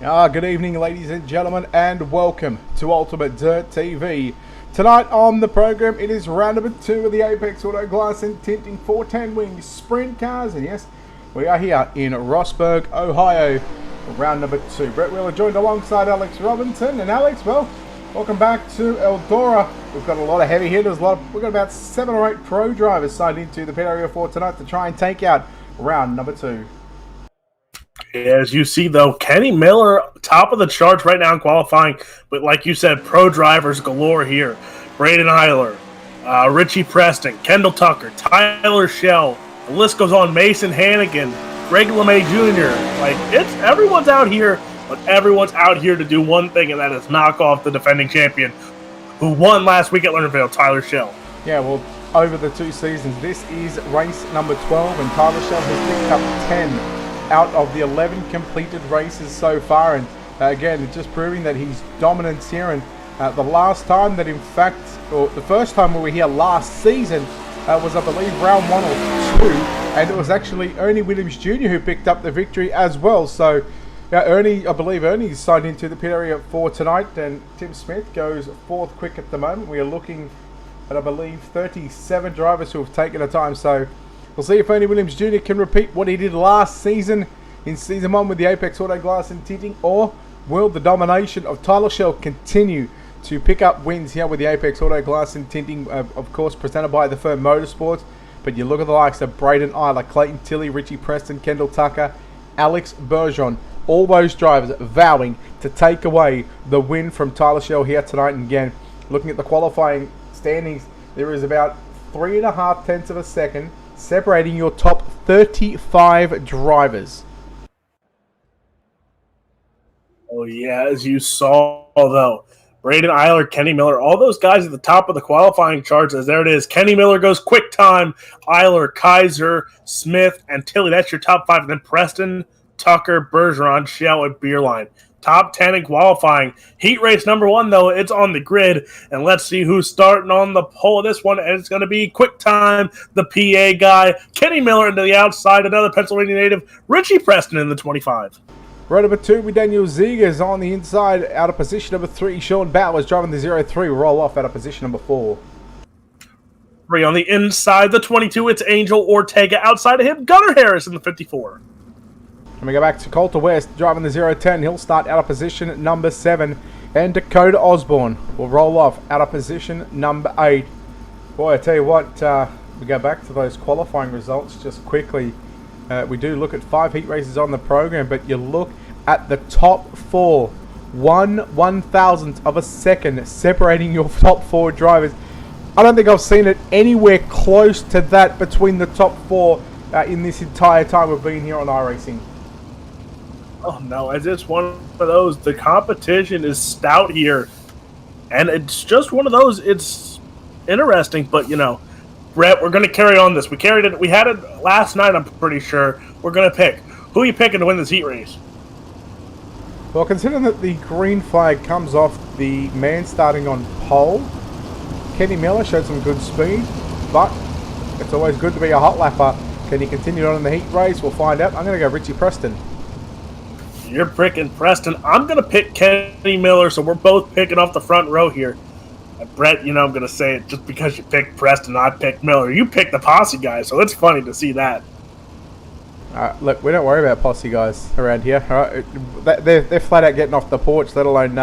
Good evening, ladies and gentlemen, and welcome to Ultimate Dirt TV. Tonight on the program, it is round number 2 of the Apex Auto Glass and Tinting 410 Wing Sprint Cars, and yes, we are here in Rossburg, Ohio, for round number 2. Brett Wheeler joined alongside Alex Robinson, and Alex, well, welcome back to Eldora. We've got a lot of heavy hitters, we've got about 7 or 8 pro drivers signed into the pit area for tonight to try and take out round number 2. As you see, though, Kenny Miller, top of the charts right now in qualifying. But like you said, pro drivers galore here. Braden Eiler, Richie Preston, Kendall Tucker, Tyler Schell. The list goes on. Mason Hannigan, Greg LeMay Jr. Everyone's out here, but everyone's out here to do one thing, and that is knock off the defending champion who won last week at Lernerville, Tyler Schell. Yeah, well, over the 2 seasons, this is race number 12, and Tyler Schell has picked up 10 out of the 11 completed races so far, and again, it's just proving that he's dominant here. And the last time that, in fact, or the first time we were here last season was, I believe, round 1 or 2, and it was actually Ernie Williams Jr. who picked up the victory as well. So I believe Ernie's signed into the pit area for tonight, and Tim Smith goes 4th quick at the moment. We are looking at, I believe, 37 drivers who have taken a time, so we'll see if Ernie Williams Jr. can repeat what he did last season in Season 1 with the Apex Auto Glass and Tinting, or will the domination of Tyler Schell continue to pick up wins here with the Apex Auto Glass and Tinting, of course, presented by the firm Motorsports. But you look at the likes of Braden Eiler, Clayton Tilley, Richie Preston, Kendall Tucker, Alex Bergeron, all those drivers vowing to take away the win from Tyler Schell here tonight. And again, looking at the qualifying standings, there is about 3.5 tenths of a second separating your top 35 drivers. Oh, yeah, as you saw, though, Braden Eiler, Kenny Miller, all those guys at the top of the qualifying charts, as there it is. Kenny Miller goes quick time, Eiler, Kaiser, Smith, and Tilley. That's your top 5. And then Preston, Tucker, Bergeron, Schell, and Beerline. Top 10 in qualifying. Heat race number 1, though, it's on the grid. And let's see who's starting on the pole of this one. And it's going to be quick time, the PA guy, Kenny Miller into the outside, another Pennsylvania native, Richie Preston in the 25. Row number 2 with Daniel Zegers on the inside, out of position number 3. Sean Bowers driving the 0-3, roll off out of position number 4. 3 on the inside, the 22, it's Angel Ortega. Outside of him, Gunnar Harris in the 54. And we go back to Coulter West driving the 0-10. He'll start out of position number 7. And Dakota Osborne will roll off out of position number 8. Boy, I tell you what, we go back to those qualifying results just quickly. We do look at 5 heat races on the program, but you look at the top 4. 1/1000th of a second separating your top 4 drivers. I don't think I've seen it anywhere close to that between the top 4 in this entire time we've been here on iRacing. Oh, no, it's just one of those. The competition is stout here, and it's just one of those. It's interesting, but, you know, Brett, we're going to carry on this. We had it last night, I'm pretty sure. We're going to pick. Who are you picking to win this heat race? Well, considering that the green flag comes off the man starting on pole, Kenny Miller showed some good speed, but it's always good to be a hot lapper. Can he continue on in the heat race? We'll find out. I'm going to go Richie Preston. You're picking Preston. I'm going to pick Kenny Miller, so we're both picking off the front row here. Brett, you know I'm going to say it just because you picked Preston, I picked Miller. You picked the posse guy, so it's funny to see that. Look, we don't worry about posse guys around here. All right? They're flat out getting off the porch, let alone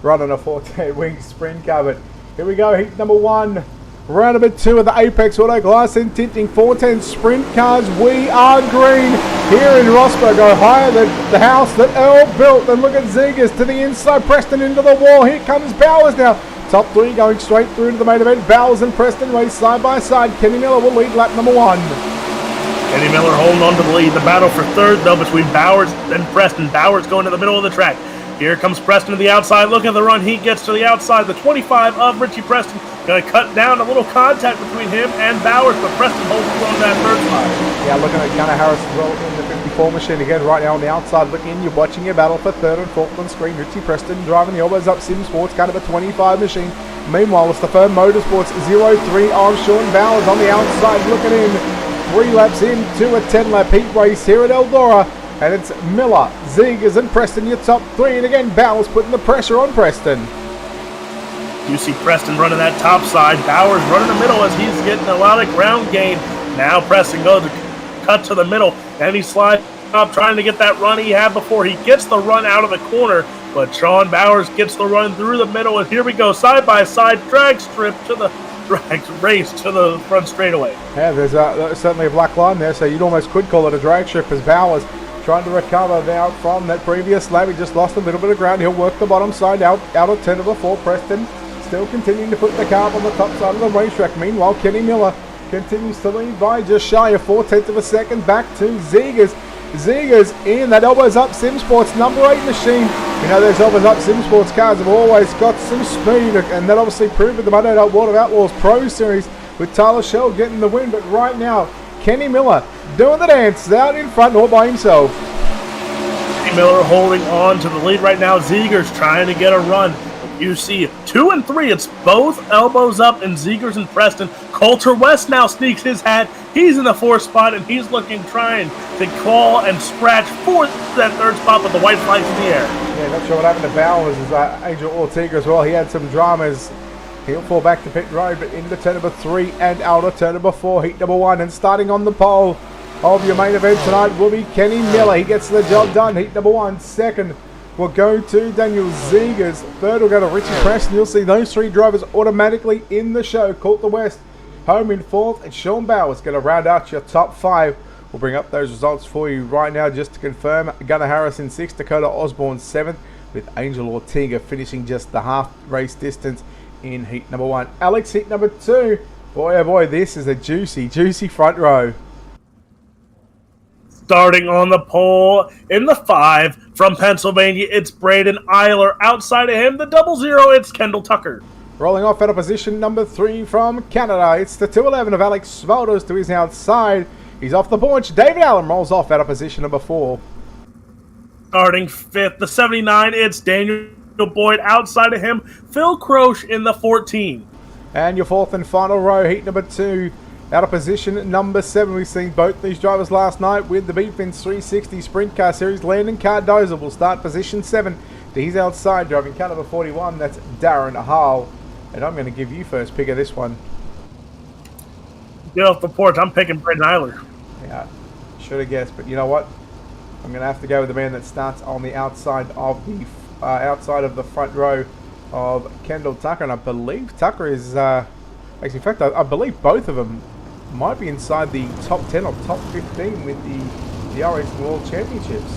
running a 410 wing sprint car. But here we go, heat number 1. Round number 2 of the Apex Auto Glass and Tinting 410 Sprint Cars. We are green here in Rossburg, Ohio, the house that Earl built. And look at Zegers to the inside, Preston into the wall. Here comes Bowers now. Top 3 going straight through to the main event. Bowers and Preston race side by side. Kenny Miller will lead lap number 1. Kenny Miller holding on to the lead. The battle for third, though, between Bowers and Preston. Bowers going to the middle of the track. Here comes Preston to the outside. Look at the run. He gets to the outside. The 25 of Richie Preston. Going to cut down a little contact between him and Bowers, but Preston holds on to that third spot. Yeah, looking at Gunnar Harris as well in the 54 machine again right now on the outside. Looking in, you're watching your battle for third and fourth on screen. Richie Preston driving the elbows up Sim Sports, kind of a 25 machine. Meanwhile, it's the firm Motorsports 0-3 of Sean Bowers on the outside looking in. 3 laps into a 10-lap heat race here at Eldora. And it's Miller, Zegers, and Preston, your top three. And again, Bowers putting the pressure on Preston. You see Preston running that top side. Bowers running the middle as he's getting a lot of ground gain. Now Preston goes to cut to the middle, and he slides up trying to get that run he had before. He gets the run out of the corner, but Sean Bowers gets the run through the middle, and here we go, side by side, drag race to the front straightaway. Yeah, there's certainly a black line there, so you'd almost could call it a drag strip as Bowers trying to recover now from that previous lap. He just lost a little bit of ground. He'll work the bottom side out of turn number 4. Preston still continuing to put the car on the top side of the racetrack. Meanwhile, Kenny Miller continues to lead by just shy of 4/10 of a second back to Zegers. Zegers in that elbows up Sim Sports number 8 machine. You know, those elbows up Sim Sports cars have always got some speed, and that obviously proved with the Muddy World of Outlaws Pro Series with Tyler Shell getting the win. But right now, Kenny Miller doing the dance out in front all by himself. Kenny Miller holding on to the lead right now. Zegers trying to get a run. You see 2 and 3. It's both elbows up in Zegers and Preston. Coulter West now sneaks his hat. He's in the 4th spot, and he's trying to claw and scratch for that 3rd spot, but the white flag's in the air. Yeah, not sure what happened to Bowers. Angel Ortega as well. He had some dramas. He'll fall back to pit road, but into turn number 3 and out of turn number 4, heat number 1. And starting on the pole of your main event tonight will be Kenny Miller. He gets the job done. Heat number 1. Second will go to Daniel Zegers. Third will go to Richie Preston. You'll see those 3 drivers automatically in the show. Coulter West home in 4th, and Sean Bowers going to round out your top 5. We'll bring up those results for you right now just to confirm. Gunnar Harris in 6th, Dakota Osborne 7th, with Angel Ortega finishing just the half race distance in heat number 1. Alex, heat number 2. Boy, oh boy, this is a juicy front row. Starting on the pole in the 5 from Pennsylvania, it's Braden Eiler. Outside of him, the 00, it's Kendall Tucker. Rolling off out of position number 3 from Canada, it's the 211 of Alex Smulders to his outside. He's off the porch. David Allen rolls off out of position number 4. Starting 5th, the 79, it's Daniel Boyd. Outside of him, Phil Croce in the 14. And your 4th and final row, heat number 2. Out of position number 7, we've seen both these drivers last night with the B-Fins 360 Sprint Car Series. Landon Cardoza will start position 7 to his outside, driving car number 41. That's Darren Hall. And I'm going to give you first pick of this one. Get off the porch. I'm picking Braden Eiler. Yeah, should have guessed, but you know what? I'm going to have to go with the man that starts on the outside of the front row of Kendall Tucker, and I believe Tucker is actually, in fact, I believe both of them might be inside the top 10 or top 15 with the RS World Championships.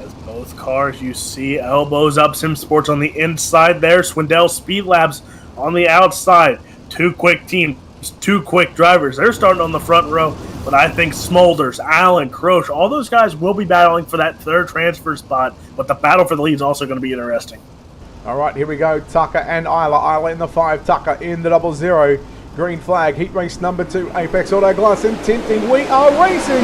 As both cars, you see elbows up Sim Sports on the inside there. Swindell Speed Labs on the outside. 2 quick teams, 2 quick drivers. They're starting on the front row, but I think Smulders, Allen, Croce, all those guys will be battling for that 3rd transfer spot, but the battle for the lead is also going to be interesting. All right, here we go. Tucker and Isla. Isla in the 5, Tucker in the 00. Green flag, heat race number 2, Apex Auto Glass and Tinting. We are racing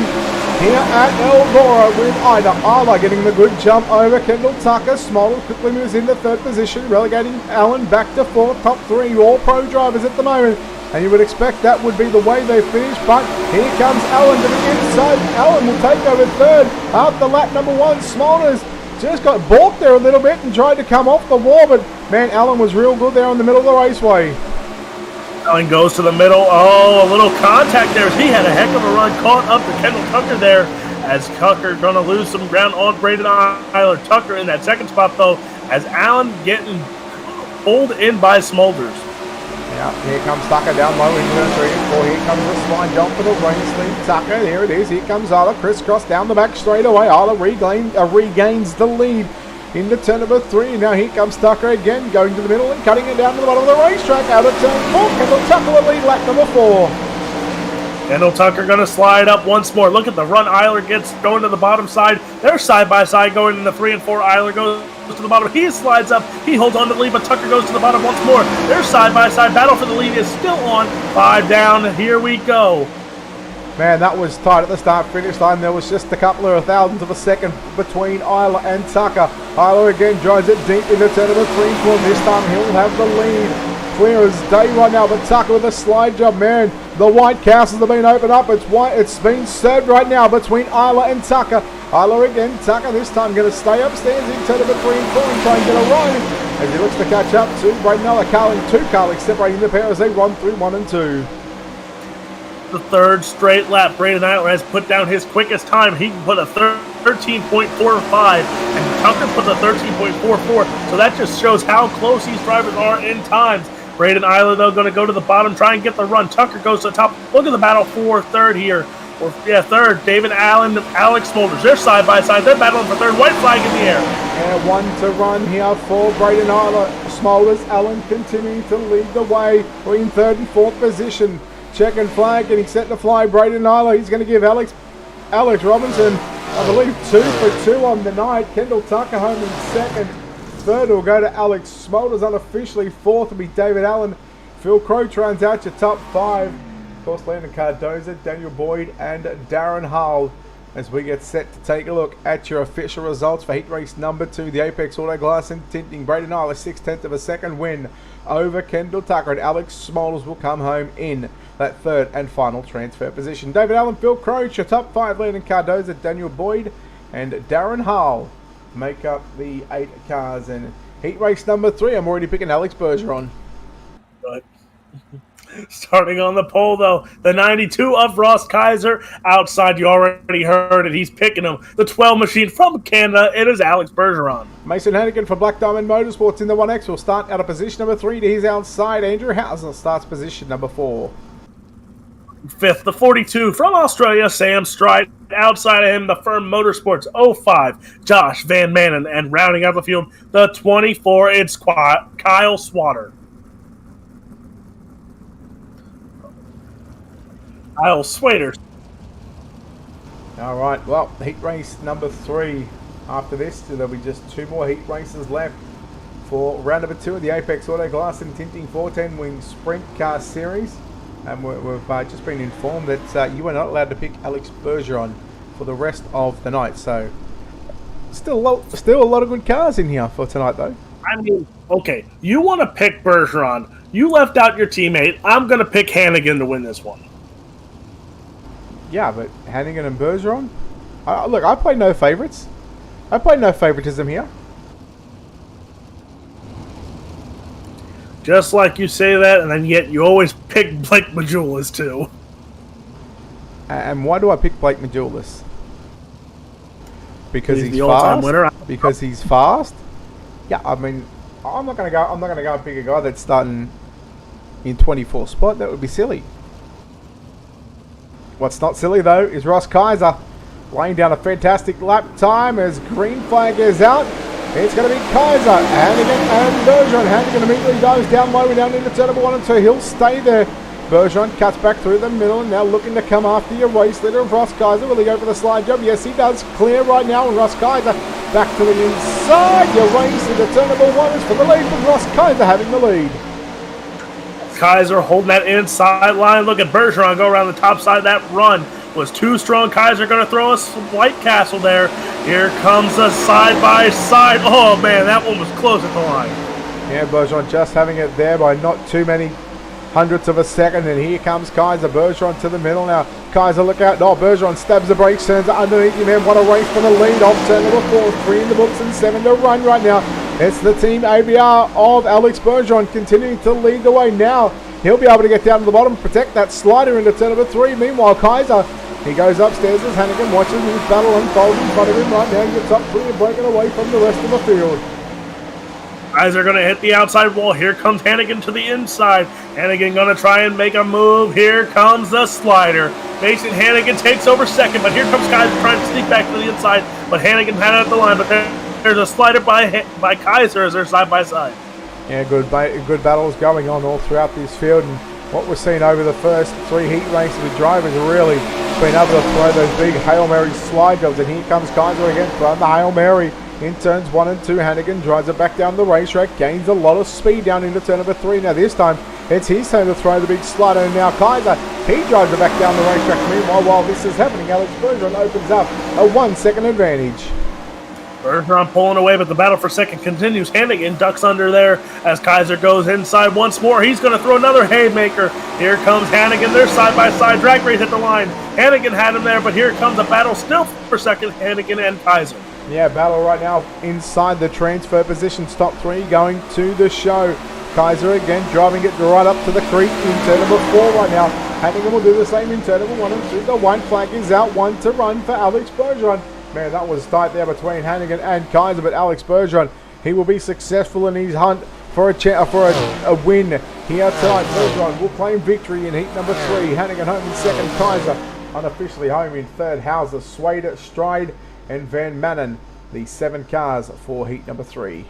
here at Eldora with Isla getting the good jump over Kendall Tucker. Smolder quickly moves into 3rd position, relegating Allen back to 4th. Top 3 all pro drivers at the moment. And you would expect that would be the way they finish, but here comes Allen to the inside. Allen will take over 3rd after lap number 1. Smulders just got balked there a little bit and tried to come off the wall, but man, Allen was real good there in the middle of the raceway. Allen goes to the middle. Oh, a little contact there. He had a heck of a run, caught up to Kendall Tucker there, as Tucker going to lose some ground on Braden Eiler. Tucker in that 2nd spot, though, as Allen getting pulled in by Smulders. Yeah, here comes Tucker down low in turn 3 and 4. Here comes the slide jump for the race lead. Tucker, there it is. Here comes Isla. Crisscross down the back straight away. Isla regains the lead into turn number 3. Now here comes Tucker again, going to the middle and cutting it down to the bottom of the racetrack. Out of turn 4. Kendall Tucker will lead lap number 4. Kendall Tucker going to slide up once more. Look at the run Eiler gets going to the bottom side. They're side by side going in the 3 and 4. Eiler goes to the bottom. He slides up. He holds on to the lead, but Tucker goes to the bottom once more. Their side by side battle for the lead is still on. 5 down. Here we go. Man, that was tight at the start-finish line. There was just a couple of thousandths of a second between Isla and Tucker. Isla again drives it deep into turn number 3 and 4. This time he'll have the lead. clear as day right now, but Tucker with a slide job, man. The White Castles have been opened up. It's been served right now between Isla and Tucker. Isla again, Tucker this time going to stay upstairs in turn number 3 and 4 and try and get a run as he looks to catch up to Braden Isla. Carl and 2 Carlick separating the pair as they run through 1 and 2. The third straight lap, Braden Isla has put down his quickest time. He can put a 13.45, and Tucker put the 13.44. So that just shows how close these drivers are in times. Braden Isla, though, going to go to the bottom, try and get the run. Tucker goes to the top. Look at the battle for third here. Third. David Allen, Alex Smolders. They're side by side. They're battling for third. White flag in the air. And 1 to run here for Braden Isla. Smolders, Allen continuing to lead the way. We're in 3rd and 4th position. Checking flag, getting set to fly. Braden Isla, he's going to give Alex Robinson, I believe, 2 for 2 on the night. Kendall Tucker home in 2nd. 3rd will go to Alex Smolders unofficially. 4th will be David Allen. Phil Crow rounds out your top 5. Of course, Landon Cardoza, Daniel Boyd, and Darren Hull as we get set to take a look at your official results for heat race number 2. The Apex Auto Glass and Tinting. Braden Isla, 6/10 of a second win over Kendall Tucker, and Alex Smolders will come home in that 3rd and final transfer position. David Allen, Phil Croach, your top 5, Landon Cardoza, Daniel Boyd, and Darren Hull make up the 8 cars. And heat race number 3, I'm already picking Alex Bergeron. Right. Starting on the pole, though, the 92 of Ross Kaiser. Outside, you already heard it. He's picking him. The 12 machine from Canada, it is Alex Bergeron. Mason Hannigan for Black Diamond Motorsports in the 1X will start out of position number 3 to his outside. Andrew Hauser starts position number 4. 5th, the 42 from Australia, Sam Stride. Outside of him, the Firm Motorsports 05, Josh Van Manen. And rounding out the field, the 24, it's Kyle Swatter. Kyle Swader. All right, well, heat race number 3. After this, there'll be just 2 more heat races left for round number 2 of the Apex Auto Glass and Tinting 410 Wing Sprint Car Series. And we've just been informed that you are not allowed to pick Alex Bergeron for the rest of the night. So, still a lot of good cars in here for tonight, though. I mean, okay, you want to pick Bergeron. You left out your teammate. I'm going to pick Hannigan to win this one. Yeah, but Hannigan and Bergeron? Look, I play no favourites. I play no favouritism here. Just like you say that, and then yet you always pick Blake Majulis too. And why do I pick Blake Majulis? Because he's the all-time fast. winner. Because he's fast. Yeah, I mean, I'm not gonna go and pick a guy that's starting in 24th spot. That would be silly. What's not silly though is Ross Kaiser laying down a fantastic lap time as green flag is out. It's going to be Kaiser, Hannigan and Bergeron. Hannigan immediately dives down low and down into turn number 1 and 2. He'll stay there. Bergeron cuts back through the middle and now looking to come after your race leader of Ross Kaiser. Will he go for the slide job? Yes, he does. Clear right now, and Ross Kaiser back to the inside. Your race into turn number 1 is for the lead, with Ross Kaiser having the lead. Kaiser holding that inside line. Look at Bergeron go around the top side of that run. Was too strong. Kaiser going to throw us White Castle there. Here comes the side-by-side. Oh, man, that one was close at the line. Yeah, Bergeron just having it there by not too many hundredths of a second. And here comes Kaiser. Bergeron to the middle now. Kaiser, look out. Oh, Bergeron stabs the brakes, turns it underneath him. Man, what a race for the lead off turn number 4. 3 in the books and 7 to run right now. It's the team ABR of Alex Bergeron continuing to lead the way now. He'll be able to get down to the bottom, protect that slider into turn number 3. Meanwhile, Kaiser, he goes upstairs as Hannigan watches his battle unfold in front of him right now. Gets up clear, breaking away from the rest of the field. Kaiser going to hit the outside wall. Here comes Hannigan to the inside. Hannigan going to try and make a move. Here comes the slider. Mason Hannigan takes over second, but here comes Kaiser trying to sneak back to the inside. But Hannigan had it at the line, but there's a slider by Kaiser as they're side by side. Yeah, good battles going on all throughout this field, and what we're seeing over the first 3 heat races with drivers are really been able to throw those big Hail Mary slide jobs. And here comes Kaiser again, throwing the Hail Mary in turns 1 and 2. Hannigan drives it back down the racetrack, gains a lot of speed down into turn number 3. Now this time it's his turn to throw the big slider, and now Kaiser, he drives it back down the racetrack. Meanwhile, while this is happening, Alex Bergeron opens up a 1 second advantage. Bergeron pulling away, but the battle for second continues. Hannigan ducks under there as Kaiser goes inside once more. He's going to throw another haymaker. Here comes Hannigan. They're side-by-side. Drag race at the line. Hannigan had him there, but here comes a battle still for second, Hannigan and Kaiser. Yeah, battle right now inside the transfer positions. Top three going to the show. Kaiser again driving it right up to the creek in turn number 4 right now. Hannigan will do the same in turn number 1 and 2. The white flag is out. 1 to run for Alex Bergeron. Man, that was tight there between Hannigan and Kaiser, but Alex Bergeron, he will be successful in his hunt for a win here tonight. Bergeron will claim victory in heat number 3. Hannigan home in second. Kaiser unofficially home in third. Hauser, Swader, Stride, and Van Manen, the 7 cars for heat number 3.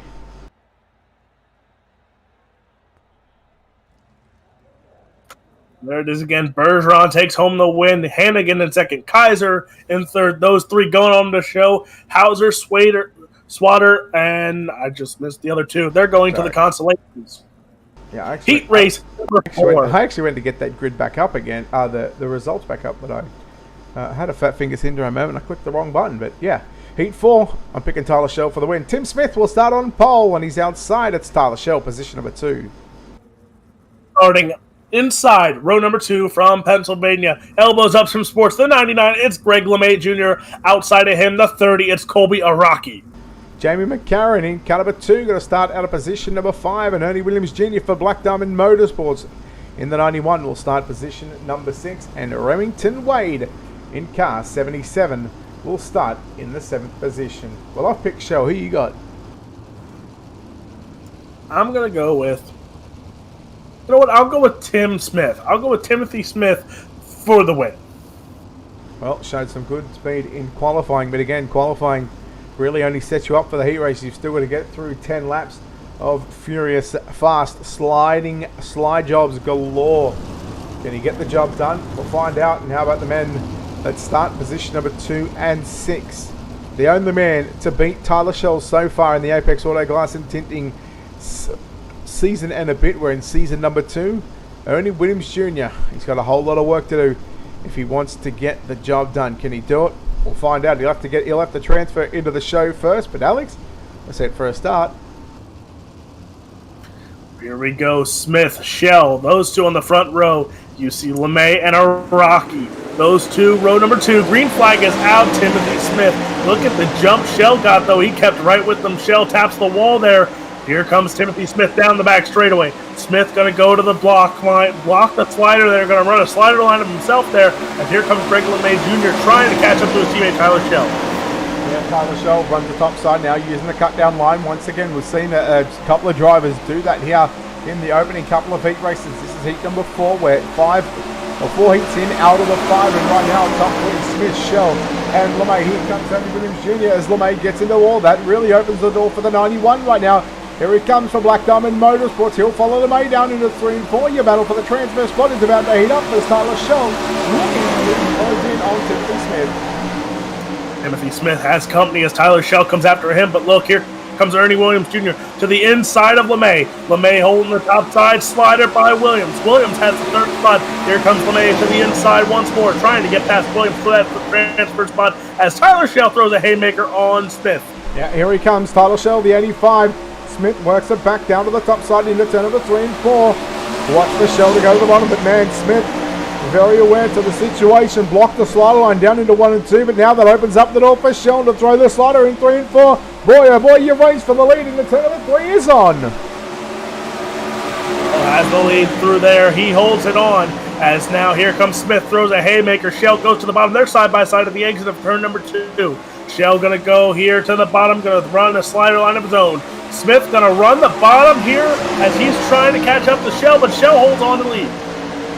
There it is again. Bergeron takes home the win. Hannigan in second. Kaiser in third. Those 3 going on the show. Hauser, Swatter, and I just missed the other 2. They're going to the consolations. Yeah, heat race number 4. I actually went to get that grid back up again, the results back up, but I had a fat finger syndrome moment. I clicked the wrong button, but yeah. Heat 4, I'm picking Tyler Schell for the win. Tim Smith will start on pole, and he's outside. It's Tyler Schell, position number 2. Starting inside, row number 2 from Pennsylvania. Elbows up from Sports, the 99. It's Greg LeMay Jr. Outside of him, the 30. It's Colby Araki. Jamie McCarron in car number 2, going to start out of position number 5. And Ernie Williams Jr. for Black Diamond Motorsports in the 91 will start position number 6. And Remington Wade in car 77 will start in the 7th position. Well, I've picked Schell. Who you got? I'm going to go with... You know what? I'll go with Tim Smith. I'll go with Timothy Smith for the win. Well, showed some good speed in qualifying, but again, qualifying really only sets you up for the heat race. You've still got to get through 10 laps of furious, fast, slide jobs galore. Can he get the job done? We'll find out. And how about the men that start position number 2 and 6? The only man to beat Tyler Schell so far in the Apex Auto Glass and Tinting season and a bit. We're in season number 2. Ernie Williams Jr. He's got a whole lot of work to do if he wants to get the job done. Can he do it? We'll find out. He'll have to transfer into the show first. But Alex, let's head for a start. Here we go. Smith, Schell, those 2 on the front row. You see LeMay and Araki. Those 2, row number 2. Green flag is out. Timothy Smith. Look at the jump Schell got, though. He kept right with them. Schell taps the wall there. Here comes Timothy Smith down the back straightaway. Smith going to go to the block line, block the slider. They're going to run a slider line of himself there. And here comes Greg LeMay Jr. trying to catch up to his teammate Tyler Schell. Yeah, Tyler Schell runs the top side now using the cut down line. Once again, we've seen a couple of drivers do that here in the opening couple of heat races. This is heat number 4, where 4 heats in out of the 5, and right now top 3, Smith, Schell, and LeMay. Here comes Ernie Williams Jr. as LeMay gets into all that. Really opens the door for the 91 right now. Here he comes for Black Diamond Motorsports. He'll follow LeMay down into 3 and 4. Your battle for the transfer spot is about to heat up as Tyler Schell looking to close in on Timothy Smith. Timothy Smith has company as Tyler Schell comes after him, but look, here comes Ernie Williams Jr. to the inside of LeMay. LeMay holding the top side, slider by Williams. Williams has the 3rd spot. Here comes LeMay to the inside once more, trying to get past Williams for that transfer spot as Tyler Schell throws a haymaker on Smith. Yeah, here he comes, Tyler Schell, the 85. Smith works it back down to the top side into turn number 3 and 4. Watch for Schell to go to the bottom, but man, Smith very aware to the situation. Blocked the slider line down into 1 and 2, but now that opens up the door for Schell to throw the slider in 3 and 4. Boy, oh boy, you race for the lead in the turn number 3 is on. Has the lead through there. He holds it on as now here comes Smith, throws a haymaker. Schell goes to the bottom. They're side by side at the exit of turn number 2. Schell going to go here to the bottom, going to run a slider line of his own. Smith going to run the bottom here as he's trying to catch up to Schell, but Schell holds on to the lead.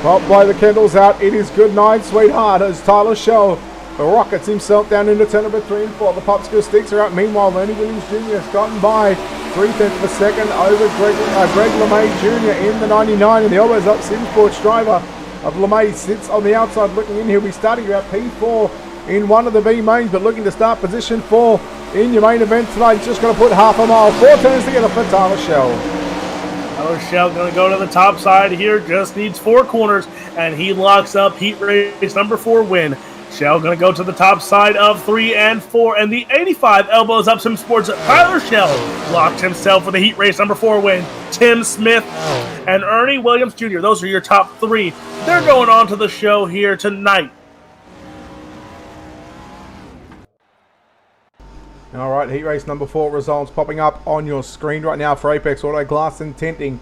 Well, blow the candles out. It is good night, sweetheart, as Tyler Schell rockets himself down into turn number 3 and 4. The popsicle sticks are out. Meanwhile, Ernie Williams Jr. has gotten by 3/10 of a second over Greg LeMay Jr. in the 99, and the elbows up Simsports driver of LeMay sits on the outside looking in. He'll be starting about P4 in one of the B mains, but looking to start position 4 in your main event tonight. Just going to put half a mile. 4 turns together for Tyler Schell. Tyler Schell going to go to the top side here. Just needs 4 corners, and he locks up heat race number 4 win. Shell going to go to the top side of 3 and 4. And the 85 elbows up Sim Sports. Tyler Shell locked himself with a heat race number 4 win. Tim Smith and Ernie Williams Jr. Those are your top 3. They're going on to the show here tonight. All right, heat race number 4 results popping up on your screen right now for Apex Auto Glass and Tinting.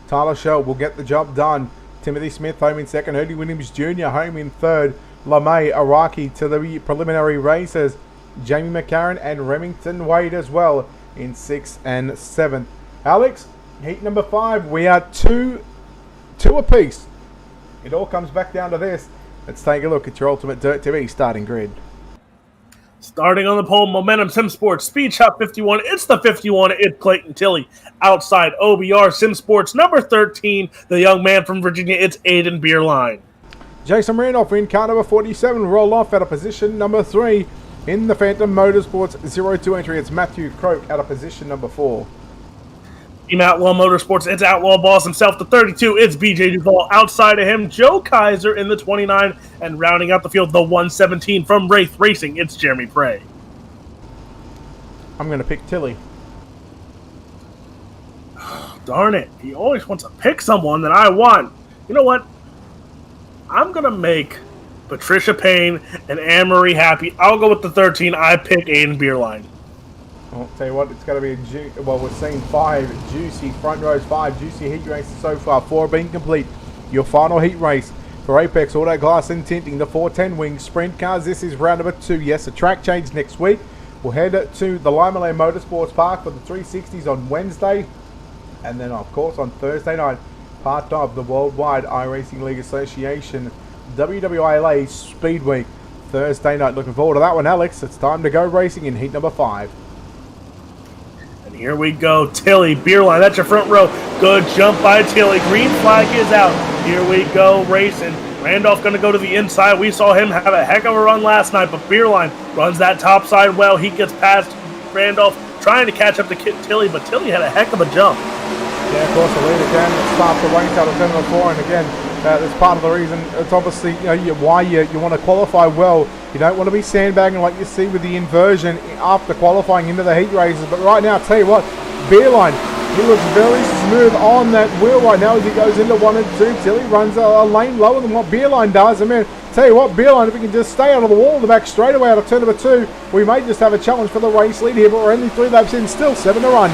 Tyler Shell will get the job done. Timothy Smith home in second. Ernie Williams Jr. home in third. LeMay Araki to the preliminary races. Jamie McCarran and Remington Wade as well in 6th and 7th. Alex, heat number 5. We are two apiece. It all comes back down to this. Let's take a look at your Ultimate Dirt TV starting grid. Starting on the pole, Momentum Sim Sports, Speed Shop 51. It's the 51. It's Clayton Tilley. Outside, OBR Sim Sports, number 13. The young man from Virginia, it's Aiden Beerline. Jason Randolph in car number 47. Roll off out of position number 3. In the Phantom Motorsports 02 entry, it's Matthew Croak out of position number 4. Team Outlaw Motorsports, it's Outlaw Boss himself, the 32. It's BJ Duvall. Outside of him, Joe Kaiser in the 29. And rounding out the field, the 117 from Wraith Racing, it's Jeremy Prey. I'm going to pick Tilly. Darn it. He always wants to pick someone that I want. You know what? I'm going to make Patricia Payne and Anne-Marie happy. I'll go with the 13. I pick Aiden Beerline. I'll tell you what, it's going to be we're seeing 5 juicy front rows, 5 juicy heat races so far. 4 being complete. Your final heat race for Apex Auto Glass and Tinting, the 410 Wings Sprint Cars. This is round number 2. Yes, a track change next week. We'll head to the Limelay Motorsports Park for the 360s on Wednesday. And then, of course, on Thursday night, part of the Worldwide iRacing League Association WWILA Speed Week. Thursday night. Looking forward to that one, Alex. It's time to go racing in heat number 5. Here we go, Tilly, Beerline, that's your front row. Good jump by Tilly, green flag is out. Here we go, racing. Randolph going to go to the inside. We saw him have a heck of a run last night, but Beerline runs that top side well. He gets past Randolph, trying to catch up to Tilly, but Tilly had a heck of a jump. Yeah, of course, the lead again starts the race out of turn number 4, and again, that's part of the reason. It's obviously why you want to qualify well. You don't want to be sandbagging like you see with the inversion after qualifying into the heat races. But right now, I'll tell you what, Beerline, he looks very smooth on that wheel right now as he goes into 1 and 2. Tilly runs a lane lower than what Beerline does. I mean, tell you what, Beerline, if we can just stay out of the wall in the back straightaway out of turn number 2, we may just have a challenge for the race lead here. But we're only 3 laps in, still 7 to run.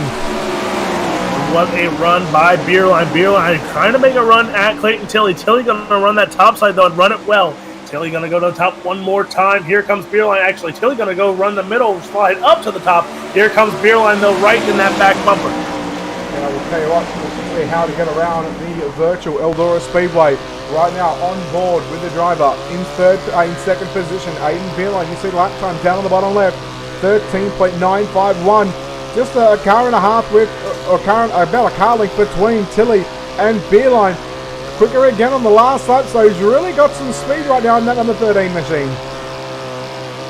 What a run by Beerline. Beerline trying to make a run at Clayton Tilly. Tilly going to run that top side, though, and run it well. Tilly going to go to the top one more time. Here comes Beerline. Actually, Tilly going to go run the middle, slide up to the top. Here comes Beerline, though, right in that back bumper. And I will tell you what, we'll see how to get around the virtual Eldora Speedway. Right now, on board with the driver in second position, Aiden Beerline. You see lap time down on the bottom left, 13.951. Just a car and a half with, about a car length between Tilly and Beerline. Quicker again on the last lap, so he's really got some speed right now in that number 13 machine.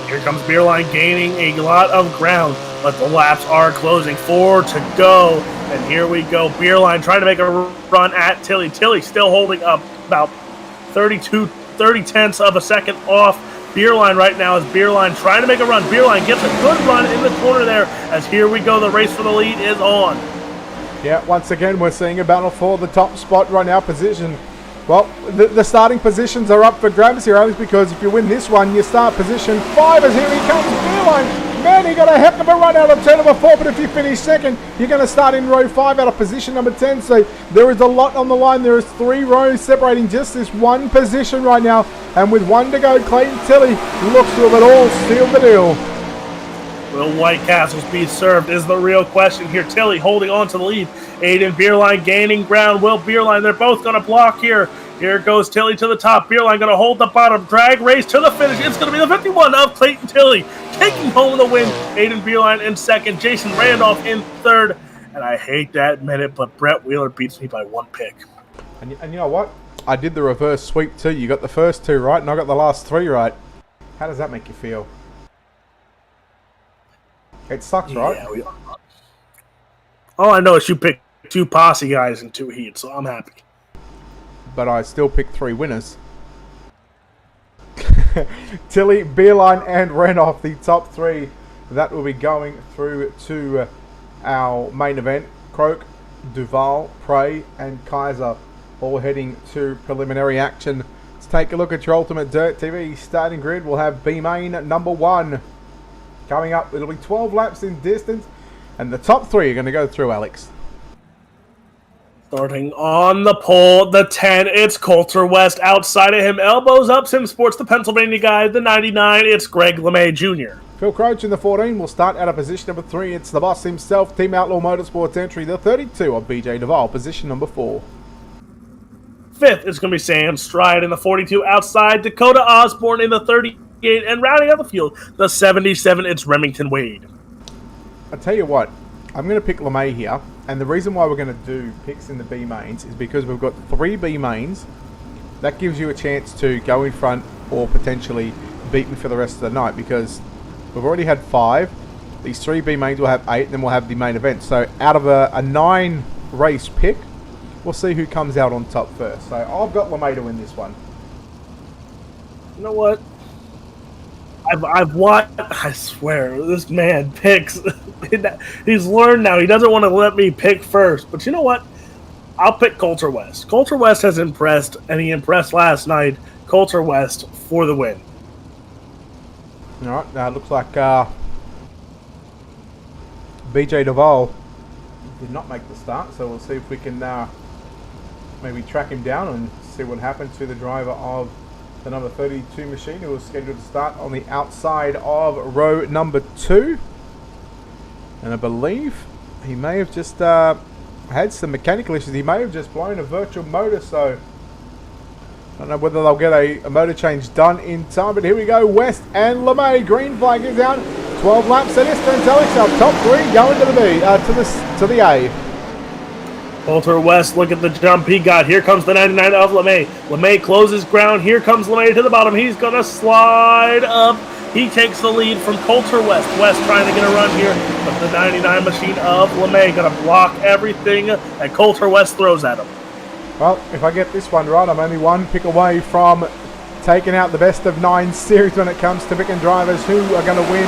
Here comes Beerline gaining a lot of ground, but the laps are closing. 4 to go, and here we go. Beerline trying to make a run at Tilly. Tilly still holding up about 30 tenths of a second off Beerline right now as Beerline trying to make a run. Beerline gets a good run in the corner there as here we go. The race for the lead is on. Yeah, once again, we're seeing a battle for the top spot right now position. Well, the starting positions are up for grabs here, Alex, because if you win this one, you start position 5 as here he comes, Beerline. Man, he got a heck of a run out of turn number 4, but if you finish second, you're going to start in row 5 out of position number 10. So there is a lot on the line. There is 3 rows separating just this one position right now. And with 1 to go, Clayton Tilly looks to have it all sealed the deal. Will White Castles be served is the real question here. Tilly holding on to the lead. Aiden Beerline gaining ground. Will Beerline, they're both going to block here. Here goes Tilly to the top. Beerline going to hold the bottom. Drag race to the finish. It's going to be the 51 of Clayton Tilly. Taking home the win. Aiden Beerline in second. Jason Randolph in third. And I hate that admit it, but Brett Wheeler beats me by 1 pick. And you know what? I did the reverse sweep too. You got the first 2 right, and I got the last 3 right. How does that make you feel? It sucks, right? Yeah, all I know is you picked 2 posse guys in 2 heats, so I'm happy. But I still picked 3 winners. Tilly, Beerline, and Renoff, the top three that will be going through to our main event. Croak, Duval, Prey, and Kaiser all heading to preliminary action. Let's take a look at your Ultimate Dirt TV starting grid. We'll have B main number 1 coming up. It'll be 12 laps in distance, and the top three are going to go through, Alex. Starting on the pole, the 10, it's Coulter West. Outside of him, elbows up, Sim Sports, the Pennsylvania guy. The 99, it's Greg LeMay Jr. Phil Croach in the 14 will start out of position number 3. It's the boss himself, Team Outlaw Motorsports entry, the 32 of BJ Duval, position number 4. 5th is going to be Sam Stride in the 42. Outside, Dakota Osborne in the 38. And rounding out the field, the 77, it's Remington Wade. I tell you what, I'm going to pick LeMay here. And the reason why we're going to do picks in the B mains is because we've got 3 B mains. That gives you a chance to go in front or potentially beat me for the rest of the night, because we've already had 5. These 3 B mains will have 8, and then we'll have the main event. So out of a 9 race pick, we'll see who comes out on top first. So I've got LeMay to win this one. You know what? I've watched. I swear, this man picks. He's learned now. He doesn't want to let me pick first. But you know what? I'll pick Coulter West. Coulter West has impressed, and he impressed last night. Coulter West for the win. All right. Now it looks like BJ Duval did not make the start. So we'll see if we can maybe track him down and see what happened to the driver of the number 32 machine, who was scheduled to start on the outside of row number 2. And I believe he may have just had some mechanical issues. He may have just blown a virtual motor, so I don't know whether they'll get a motor change done in time. But here we go, West and LeMay. Green flag is out. 12 laps at Eastern Alex. Our top 3 going to the B, to the A. Coulter West, look at the jump he got. Here comes the 99 of LeMay. LeMay closes ground. Here comes LeMay to the bottom. He's going to slide up. He takes the lead from Coulter West. West trying to get a run here, but the 99 machine of LeMay going to block everything that Coulter West throws at him. Well, if I get this one right, I'm only 1 pick away from taking out the best of 9 series when it comes to picking drivers who are going to win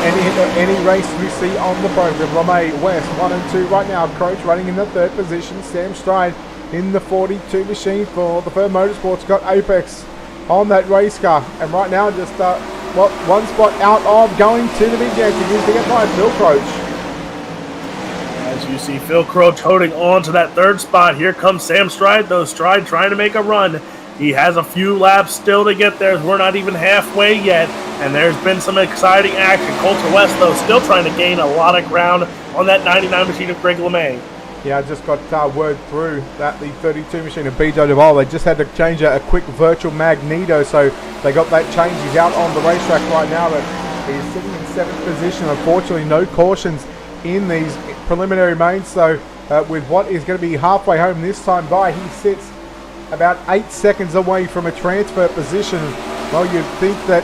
any race we see on the program. LeMay, West, 1 and 2 right now. Croach running in the 3rd position. Sam Stride in the 42 machine for the Firm Motorsports. Got Apex on that race car. And right now just, 1 spot out of going to the big jet. Continues to get by Phil Croach. As you see Phil Croach holding on to that 3rd spot. Here comes Sam Stride, though. Stride trying to make a run. He has a few laps still to get there. We're not even halfway yet, and there's been some exciting action. Coulter West, though, still trying to gain a lot of ground on that 99 machine of Greg LeMay. Yeah, I just got word through that the 32 machine of BJ Duval, they just had to change a quick virtual magneto, so they got that change. He's out on the racetrack right now, but he's sitting in 7th position. Unfortunately, no cautions in these preliminary mains, so with what is going to be halfway home this time by, he sits about 8 seconds away from a transfer position. Well, you'd think that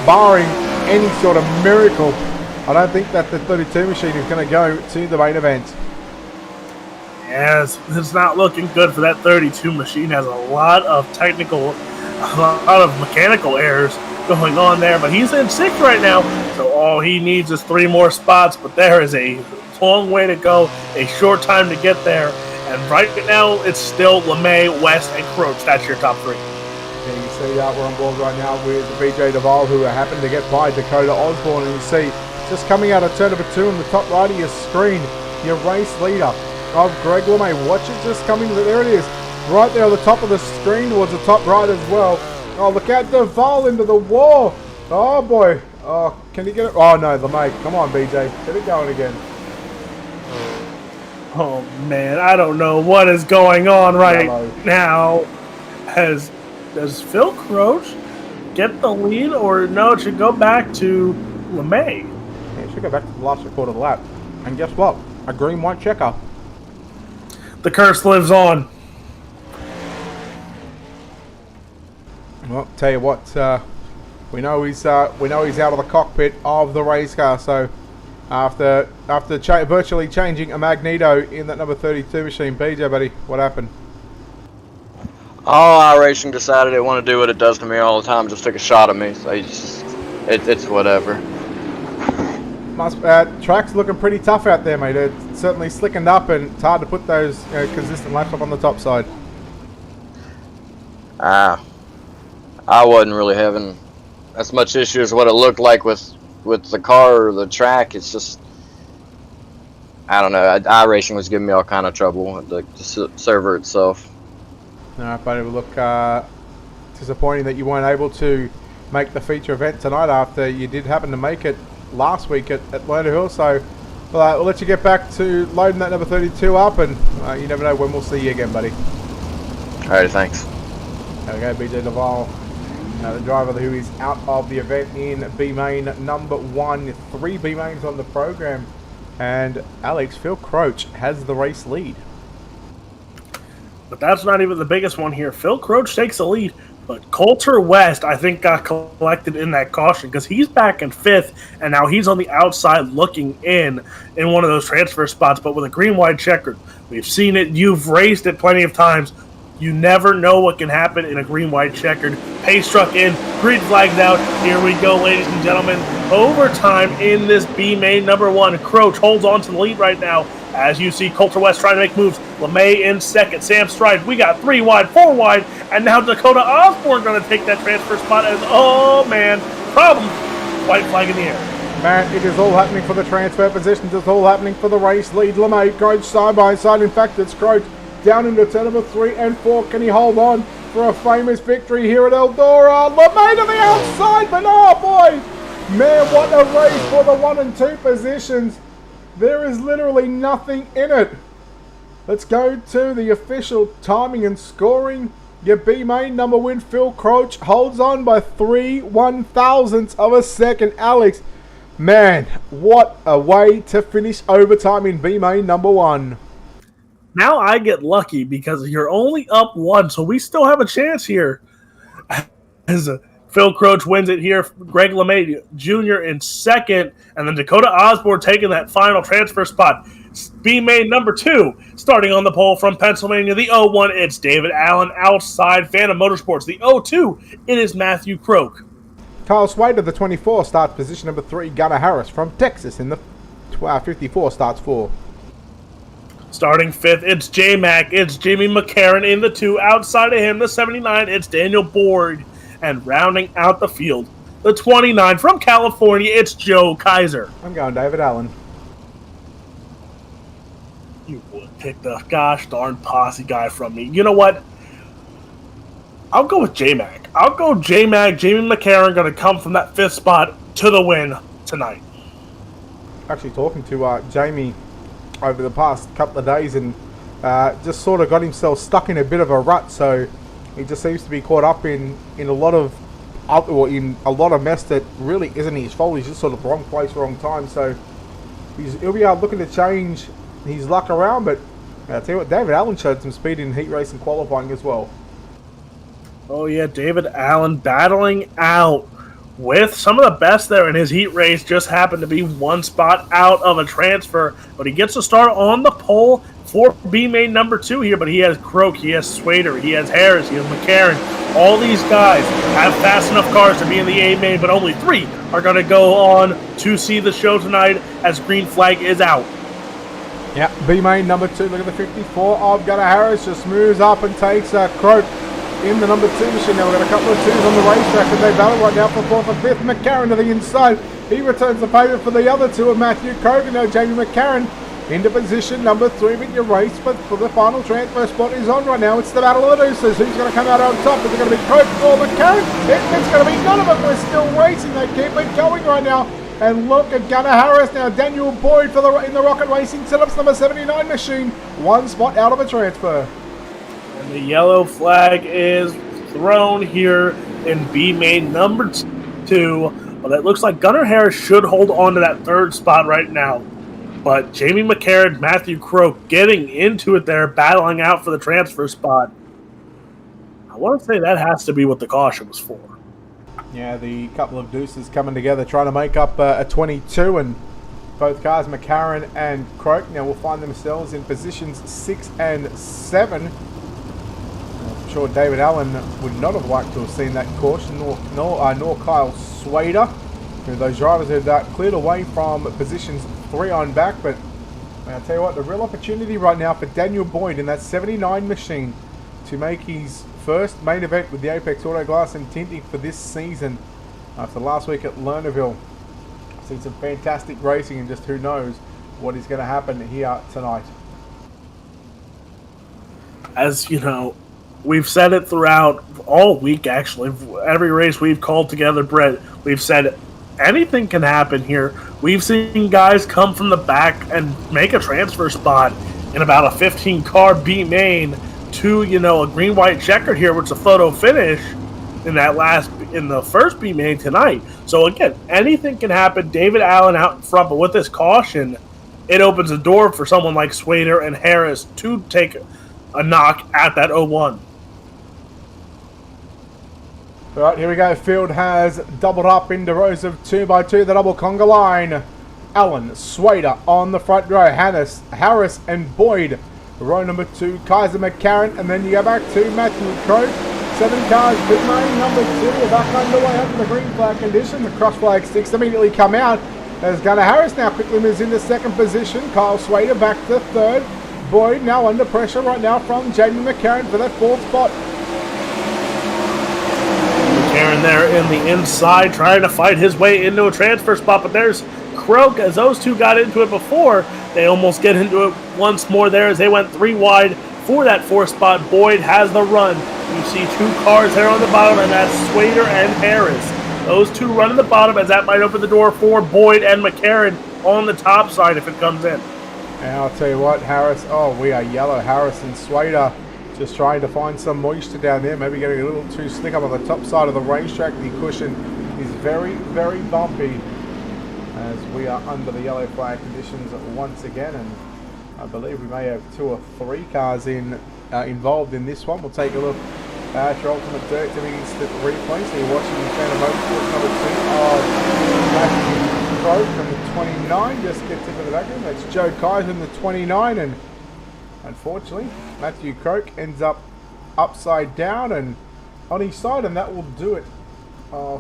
barring any sort of miracle, I don't think that the 32 machine is going to go to the main event. Yes, it's not looking good for that 32 machine. Has a lot of mechanical errors going on there, but he's in 6th right now, so all he needs is 3 more spots, but there is a long way to go, a short time to get there. And right now, it's still LeMay, West, and Croach. That's your top 3. And you see we're on board right now with BJ Duval, who happened to get by Dakota Osborne. And you see, just coming out of turn number 2 on the top right of your screen, your race leader of Greg LeMay. Watch it just coming. There it is. Right there on the top of the screen towards the top right as well. Oh, look out, Duval into the wall. Oh, boy. Oh, can he get it? Oh, no, LeMay. Come on, BJ. Get it going again. Oh, man, I don't know what is going on right now. Does Phil Croach get the lead, or no, it should go back to LeMay? Yeah, it should go back to the last quarter of the lap. And guess what? A green-white checker. The curse lives on. Well, tell you what, we know he's out of the cockpit of the race car, so after virtually changing a magneto in that number 32 machine. BJ, buddy, what happened? All iRacing decided it wanted to do what it does to me all the time, just took a shot at me. So it's whatever. Track's looking pretty tough out there, mate. It's certainly slickened up, and it's hard to put those consistent laps up on the top side. I wasn't really having as much issue as what it looked like with the car or the track. It's just, I don't know. iRacing was giving me all kind of trouble, the server itself. Alright, but it will look disappointing that you weren't able to make the feature event tonight after you did happen to make it last week at Lerner Hill. So we'll let you get back to loading that number 32 up, and you never know when we'll see you again, buddy. Alright, thanks. Okay, BJ Duval, the driver who is out of the event in B main number 1. 3 B mains on the program, and Alex, Phil Croach has the race lead. But that's not even the biggest one here. Phil Croach takes the lead, but Coulter West, I think, got collected in that caution because he's back in 5th, and now he's on the outside looking in one of those transfer spots, but with a green-white checkered. We've seen it. You've raced it plenty of times. You never know what can happen in a green-white checkered. Pace truck in, green flags out. Here we go, ladies and gentlemen. Overtime in this B main number 1. Croach holds on to the lead right now. As you see, Coulter West trying to make moves. LeMay in 2nd. Sam Stride. We got 3 wide, 4 wide. And now Dakota Osborne going to take that transfer spot. As, oh, man. Problem. White flag in the air. Man, it is all happening for the transfer positions. It's all happening for the race lead. LeMay, Croach side by side. In fact, it's Croach down into turn number 3 and 4. Can he hold on for a famous victory here at Eldora? LeMay to the outside, but oh boy! Man, what a race for the 1 and 2 positions. There is literally nothing in it. Let's go to the official timing and scoring. Your B main number win, Phil Croach, holds on by 3/1000ths of a second. Alex, man, what a way to finish overtime in B main number 1. Now I get lucky because you're only up 1, so we still have a chance here. As Phil Croach wins it here, Greg LeMay Jr. in 2nd, and then Dakota Osborne taking that final transfer spot. B main number 2, starting on the pole from Pennsylvania, the 01, it's David Allen outside Phantom Motorsports. The 02, it is Matthew Croak. Kyle Swader, the 24, starts position number 3. Gunnar Harris from Texas in the 54 starts 4. Starting 5th, it's J-Mac. It's Jimmy McCarron in the 2. Outside of him, the 79, it's Daniel Boyd. And rounding out the field, the 29 from California, it's Joe Kaiser. I'm going David Allen. You would pick the gosh darn posse guy from me. You know what? I'll go with J-Mac. I'll go J-Mac. Jamie McCarron going to come from that 5th spot to the win tonight. Actually talking to Jamie over the past couple of days, and just sort of got himself stuck in a bit of a rut, so he just seems to be caught up in a lot of mess that really isn't his fault. He's just sort of wrong place, wrong time, so he'll be looking to change his luck around. But I'll tell you what, David Allen showed some speed in heat race and qualifying as well. Oh yeah, David Allen battling out with some of the best there in his heat race. Just happened to be 1 spot out of a transfer, but he gets to start on the pole for B main number 2 here. But he has Croak, he has Swader, he has Harris, he has McCarron. All these guys have fast enough cars to be in the A main, but only 3 are going to go on to see the show tonight as green flag is out. Yeah, B main number 2. Look at the 54 of Gunnar Harris, just moves up and takes Croak in the number 2 machine. Now we've got a couple of 2s on the racetrack, and they battle right now for 4th and 5th. McCarron to the inside. He returns the favour for the other 2 of Matthew Cogan. Now Jamie McCarron into position number 3, but your race but for the final transfer spot is on right now. It's the battle of the deuces. Who's going to come out on top? Is it going to be Cogan or McCarron? It's going to be none of them. We're still racing. They keep it going right now. And look at Gunnar Harris now. Daniel Boyd in the Rocket Racing Setups number 79 machine. 1 spot out of a transfer. And the yellow flag is thrown here in B main number 2. But it looks like Gunnar Harris should hold on to that 3rd spot right now. But Jamie McCarron, Matthew Croak getting into it there, battling out for the transfer spot. I want to say that has to be what the caution was for. Yeah, the couple of deuces coming together, trying to make up a 22, and both cars, McCarron and Croak, now will find themselves in positions 6 and 7. I'm sure David Allen would not have liked to have seen that caution, nor Kyle Swader. Those drivers had cleared away from positions 3 on back, but I'll tell you what, the real opportunity right now for Daniel Boyd in that 79 machine to make his first main event with the Apex Auto Glass and Tinting for this season after last week at Lernerville. Seen some fantastic racing, and just who knows what is going to happen here tonight. As you know, we've said it throughout all week, actually. Every race we've called together, Brett, we've said anything can happen here. We've seen guys come from the back and make a transfer spot in about a 15-car B main to, a green-white checkered here, which is a photo finish in the first B main tonight. So again, anything can happen. David Allen out in front, but with this caution, it opens the door for someone like Swader and Harris to take a knock at that 0-1. All right, here we go. Field has doubled up into rows of 2x2, the double conga line. Allen, Swader on the front row. Harris and Boyd. Row number 2, Kaiser McCarran. And then you go back to Matthew Croak. 7 cars, big main number 2. We're back underway under the green flag conditions. The cross flag sticks immediately come out. As Gunnar Harris now quickly moves into 2nd position. Kyle Swader back to 3rd. Boyd now under pressure right now from Jamie McCarran for that 4th spot. McCarran there in the inside trying to fight his way into a transfer spot, but there's Croak. As those two got into it before, they almost get into it once more there as they went 3 wide for that 4th spot. Boyd has the run. You see 2 cars there on the bottom, and that's Swader and Harris. Those 2 running the bottom, as that might open the door for Boyd and McCarran on the top side if it comes in. And I'll tell you what, Harris, we are yellow. Harris and Swader just trying to find some moisture down there, maybe getting a little too slick up on the top side of the racetrack. The cushion is very, very bumpy as we are under the yellow flag conditions once again, and I believe we may have 2 or 3 cars involved in this one. We'll take a look at your ultimate dirt to instant replay. So you're watching the Phantom Motorsports number 2 of Matthew Croak from the 29. Just gets into the background. That's Joe Kaiser in the 29, and unfortunately Matthew Croak ends up upside down and on his side, and that will do it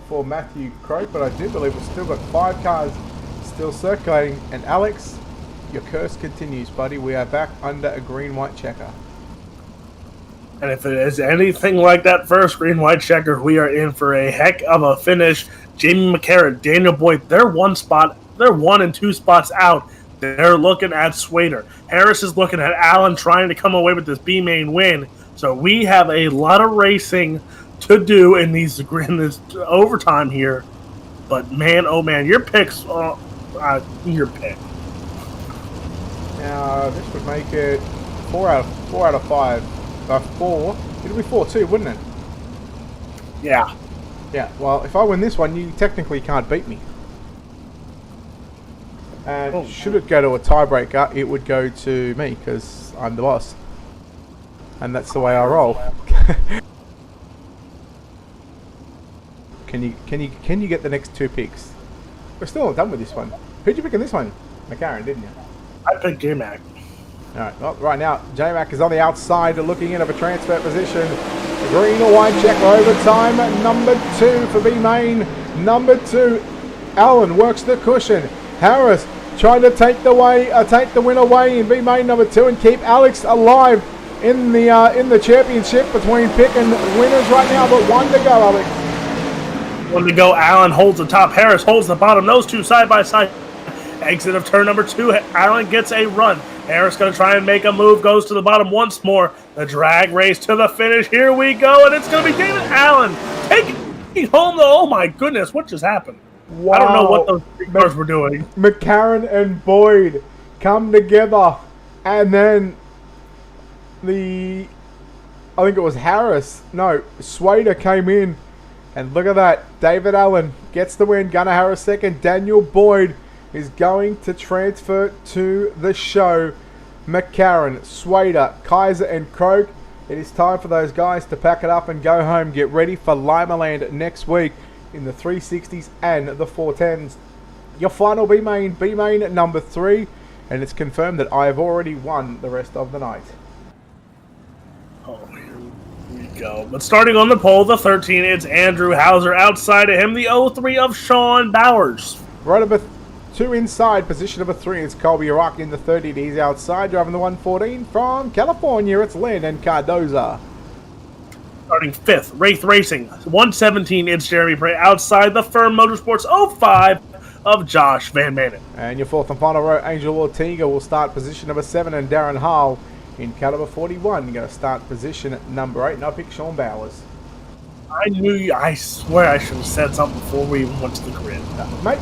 for Matthew Croak. But I do believe we've still got 5 cars still circulating, and Alex, your curse continues, buddy. We are back under a green-white checker. And if it is anything like that first green-white checker, we are in for a heck of a finish. Jamie McCarran, Daniel Boyd, they're 1 and 2 spots out. They're looking at Swader. Harris is looking at Allen, trying to come away with this B-main win. So we have a lot of racing to do in this overtime here. But man, oh man, your picks, your pick. Now this would make it 4 out of 5. 4. It'll be 4-2, wouldn't it? Yeah. Yeah. Well, if I win this one, you technically can't beat me. And should it go to a tiebreaker, it would go to me because I'm the boss, and that's the way I roll. Can you get the next 2 picks? We're still not done with this one. Who'd you pick in this one? McCarran, didn't you? I picked J-Mac. Alright, well, right now, J-Mac is on the outside looking in of a transfer position. Green or white checker overtime, number 2 for B-Main. Number 2, Allen works the cushion. Harris trying to take the win away in B-Main number 2 and keep Alex alive in the championship between pick and winners right now, but 1 to go, Alex. 1 to go. Allen holds the top. Harris holds the bottom. Those 2 side by side. Exit of turn number 2. Allen gets a run. Harris going to try and make a move. Goes to the bottom once more. The drag race to the finish. Here we go. And it's going to be David Allen taking home the... Oh, my goodness. What just happened? Wow. I don't know what those 3 cars were doing. McCarran and Boyd come together. And then I think it was Harris. No, Swader came in. And look at that. David Allen gets the win. Gunnar Harris second. Daniel Boyd is going to transfer to the show. McCarran, Swader, Kaiser, and Croak. It is time for those guys to pack it up and go home. Get ready for Limaland next week in the 360s and the 410s. Your final B-Main number 3. And it's confirmed that I have already won the rest of the night. Oh, here we go. But starting on the pole, the 13, it's Andrew Hauser. Outside of him, the 03 of Sean Bowers. Right number 2 inside, position number 3, it's Colby Iraqi in the 30. He's outside, driving the 114 from California. It's Landon Cardoza. Starting 5th, Wraith Racing. 117, it's Jeremy Prey. Outside the Firm Motorsports 05 of Josh Van Manen. And your 4th and final row, Angel Ortega will start position number 7, and Darren Hall in caliber 41. You're going to start position number 8, and I pick Sean Bowers. I swear I should have said something before we even went to the grid. Mate,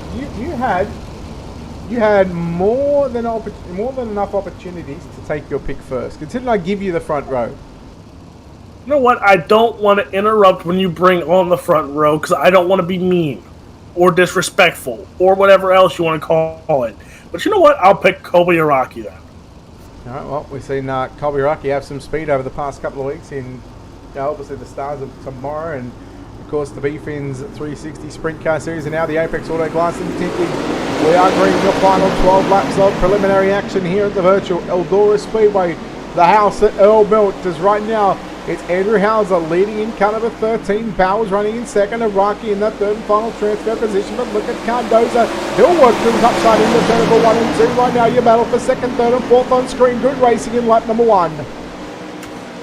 you had more than enough opportunities to take your pick first. Considering I give you the front row. You know what? I don't want to interrupt when you bring on the front row because I don't want to be mean or disrespectful or whatever else you want to call it. But you know what? I'll pick Colby Iraqi then. All right, well, we've seen Colby Iraqi have some speed over the past couple of weeks in obviously the Stars of Tomorrow and, of course, the B-Fins 360 Sprint Car Series and now the Apex Auto Glass and Tinting. We are agreeing the final 12 laps of preliminary action here at the virtual Eldora Speedway. The house at Earl Milt is right now. It's Andrew Hauser leading in car number 13. Bowers running in second. Iraqi in that third and final transfer position. But look at Cardoza. He'll work to the top side in the turn number 1 and 2. Right now, you battle for second, third, and fourth on screen. Good racing in lap number 1.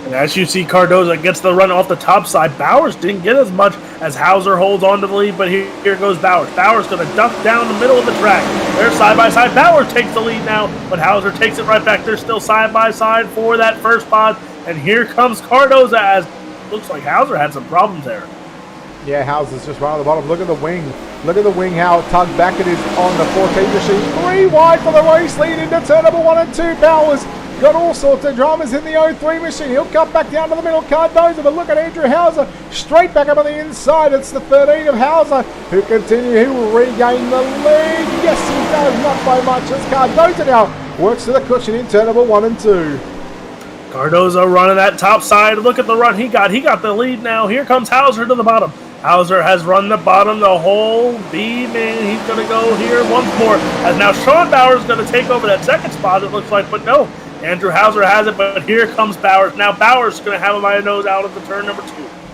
And as you see, Cardoza gets the run off the top side. Bowers didn't get as much as Hauser holds on to the lead, but here goes Bowers. Bowers going to duck down the middle of the track. They're side by side. Bowers takes the lead now, but Hauser takes it right back. They're still side by side for that first spot. And here comes Cardoza as looks like Hauser had some problems there. Yeah, Hauser's just right on the bottom. Look at the wing. Look at the wing, how tugged back it is on the 14 machine. 3 wide for the race lead into turn number 1 and 2. Bowers got all sorts of dramas in the 03 machine. He'll cut back down to the middle. Cardoza, but look at Andrew Hauser. Straight back up on the inside. It's the 13 of Hauser who continue. He will regain the lead. Yes, he does. Not by much. As Cardoza now works to the cushion in turn number 1 and 2. Cardoza running that top side. Look at the run he got. He got the lead now. Here comes Hauser to the bottom. Hauser has run the bottom the whole beam, and he's going to go here once more. As now Sean Bowers is going to take over that second spot, it looks like. But no, Andrew Hauser has it, but here comes Bowers. Now Bowers is going to have him by the nose out of the turn number 2.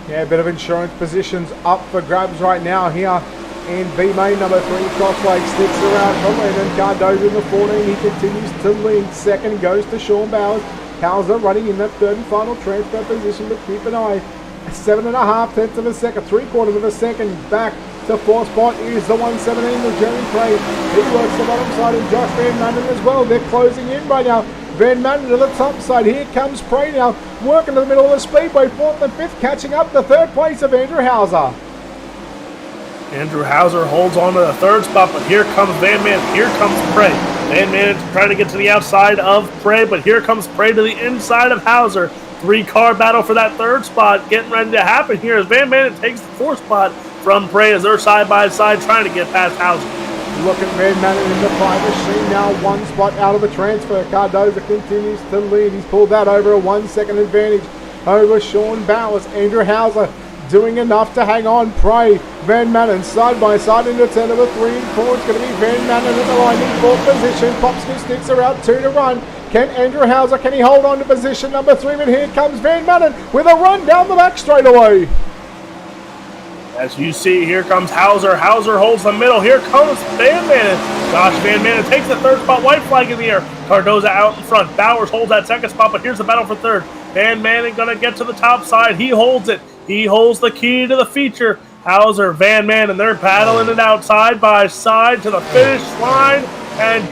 Yeah, a bit of insurance positions up for grabs right now here in B-Main number 3. Crosslake sticks around from Landon Cardoza in the 14. He continues to lead. Second goes to Sean Bowers. Hauser running in that third and final transfer position, but keep an eye. 7.5 tenths of a second, 3/4 of a second back to 4th spot is the 117 of Jeremy Craig. He works the bottom side and Josh Van Manen as well. They're closing in right now. Van Manen to the top side. Here comes Prey now, working to the middle of the speedway. 4th and 5th, catching up the 3rd place of Andrew Hauser. Andrew Hauser holds on to the 3rd spot, but here comes Van Manen. Here comes Prey. Van Manen trying to get to the outside of Prey, but here comes Prey to the inside of Hauser. 3-car battle for that 3rd spot getting ready to happen here as Van Manen takes the 4th spot from Prey as they're side by side trying to get past Hauser. Look at Van Manen in the 5 machine now, 1 spot out of the transfer. Cardoza continues to lead. He's pulled that over a 1-second advantage over Sean Bowers. Andrew Hauser doing enough to hang on. Prey, Van Manen side by side into turn number 3 and 4. It's going to be Van Manen at the line in 4th position. Popsicle sticks are out 2 to run. Can Andrew Hauser, can he hold on to position number 3? But here comes Van Manen with a run down the back straight away. As you see, here comes Hauser. Hauser holds the middle. Here comes Van Manen. Josh Van Manen takes the 3rd spot. White flag in the air. Cardoza out in front. Bowers holds that 2nd spot, but here's the battle for 3rd. Van Manen going to get to the top side. He holds it. He holds the key to the feature. Hauser, Van Manen, they're battling it out side by side to the finish line. And,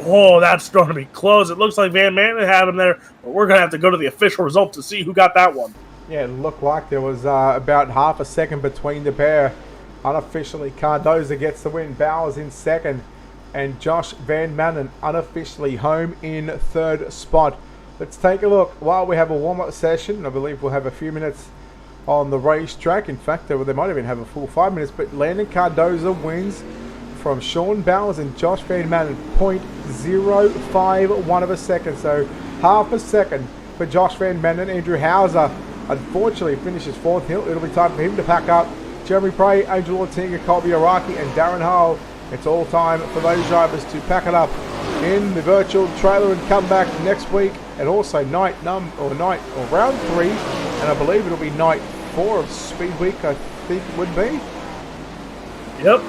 oh, that's going to be close. It looks like Van Manen had him there, but we're going to have to go to the official result to see who got that one. Yeah, it looked like there was about half a second between the pair. Unofficially, Cardoza gets the win. Bowers in 2nd. And Josh Van Manen unofficially home in 3rd spot. Let's take a look. While we have a warm-up session, I believe we'll have a few minutes on the racetrack. In fact, they might even have a full 5 minutes. But Landon Cardoza wins from Sean Bowers and Josh Van Manen. 0.051 of a second. So half a second for Josh Van Manen. Andrew Hauser unfortunately finishes 4th. It'll be time for him to pack up. Jeremy Prey, Angel Ortega, Colby Iraqi and Darren Hull. It's all time for those drivers to pack it up in the virtual trailer and come back next week. And also round 3 and I believe it'll be night 4 of Speed Week, I think it would be. Yep.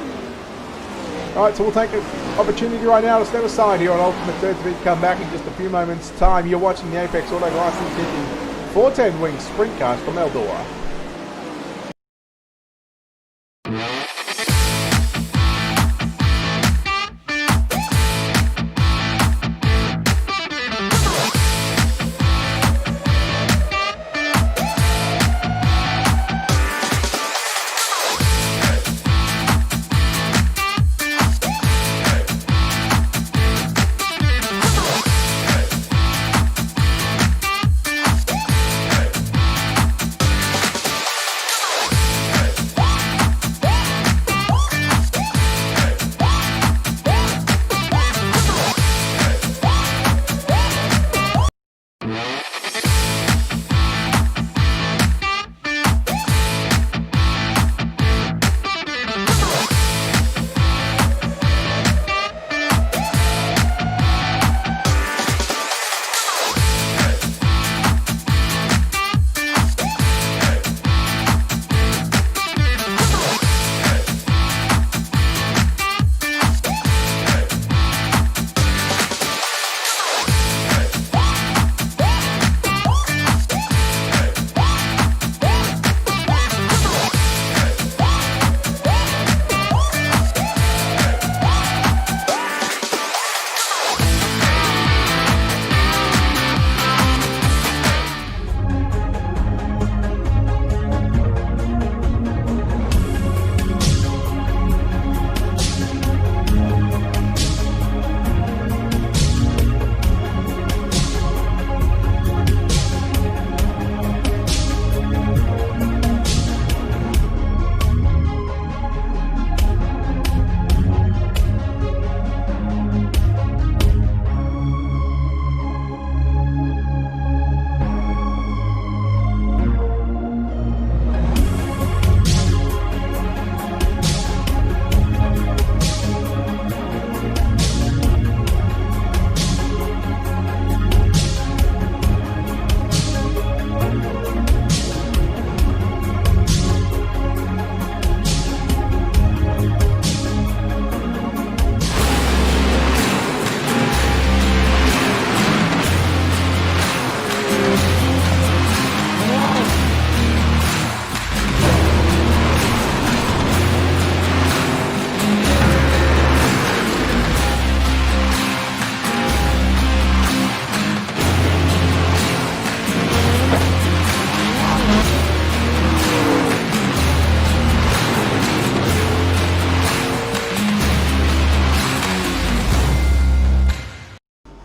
Alright, so we'll take an opportunity right now to step aside here on Ultimate Dirt to come back in just a few moments' time. You're watching the Apex Auto Glassing Tinting 410 Wing Sprint Cars from Eldora.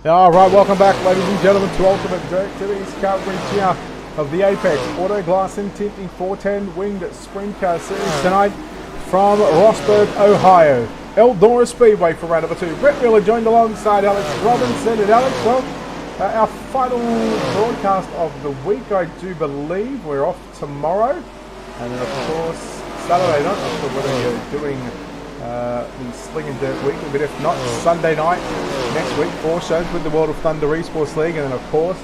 Alright, welcome back ladies and gentlemen to Ultimate Dirt Today's coverage here of the Apex Auto Glassing Tinting 410 Winged Sprint Car Series tonight from Rossburg, Ohio. Eldora Speedway for round number 2. Brett Miller joined alongside Alex Robinson. And Alex, well, our final broadcast of the week, I do believe. We're off tomorrow. And then of course, Saturday night, I'm not sure whether you're doing the Sling and Dirt week, but if not, Sunday night next week, 4 shows with the World of Thunder Esports League, and then of course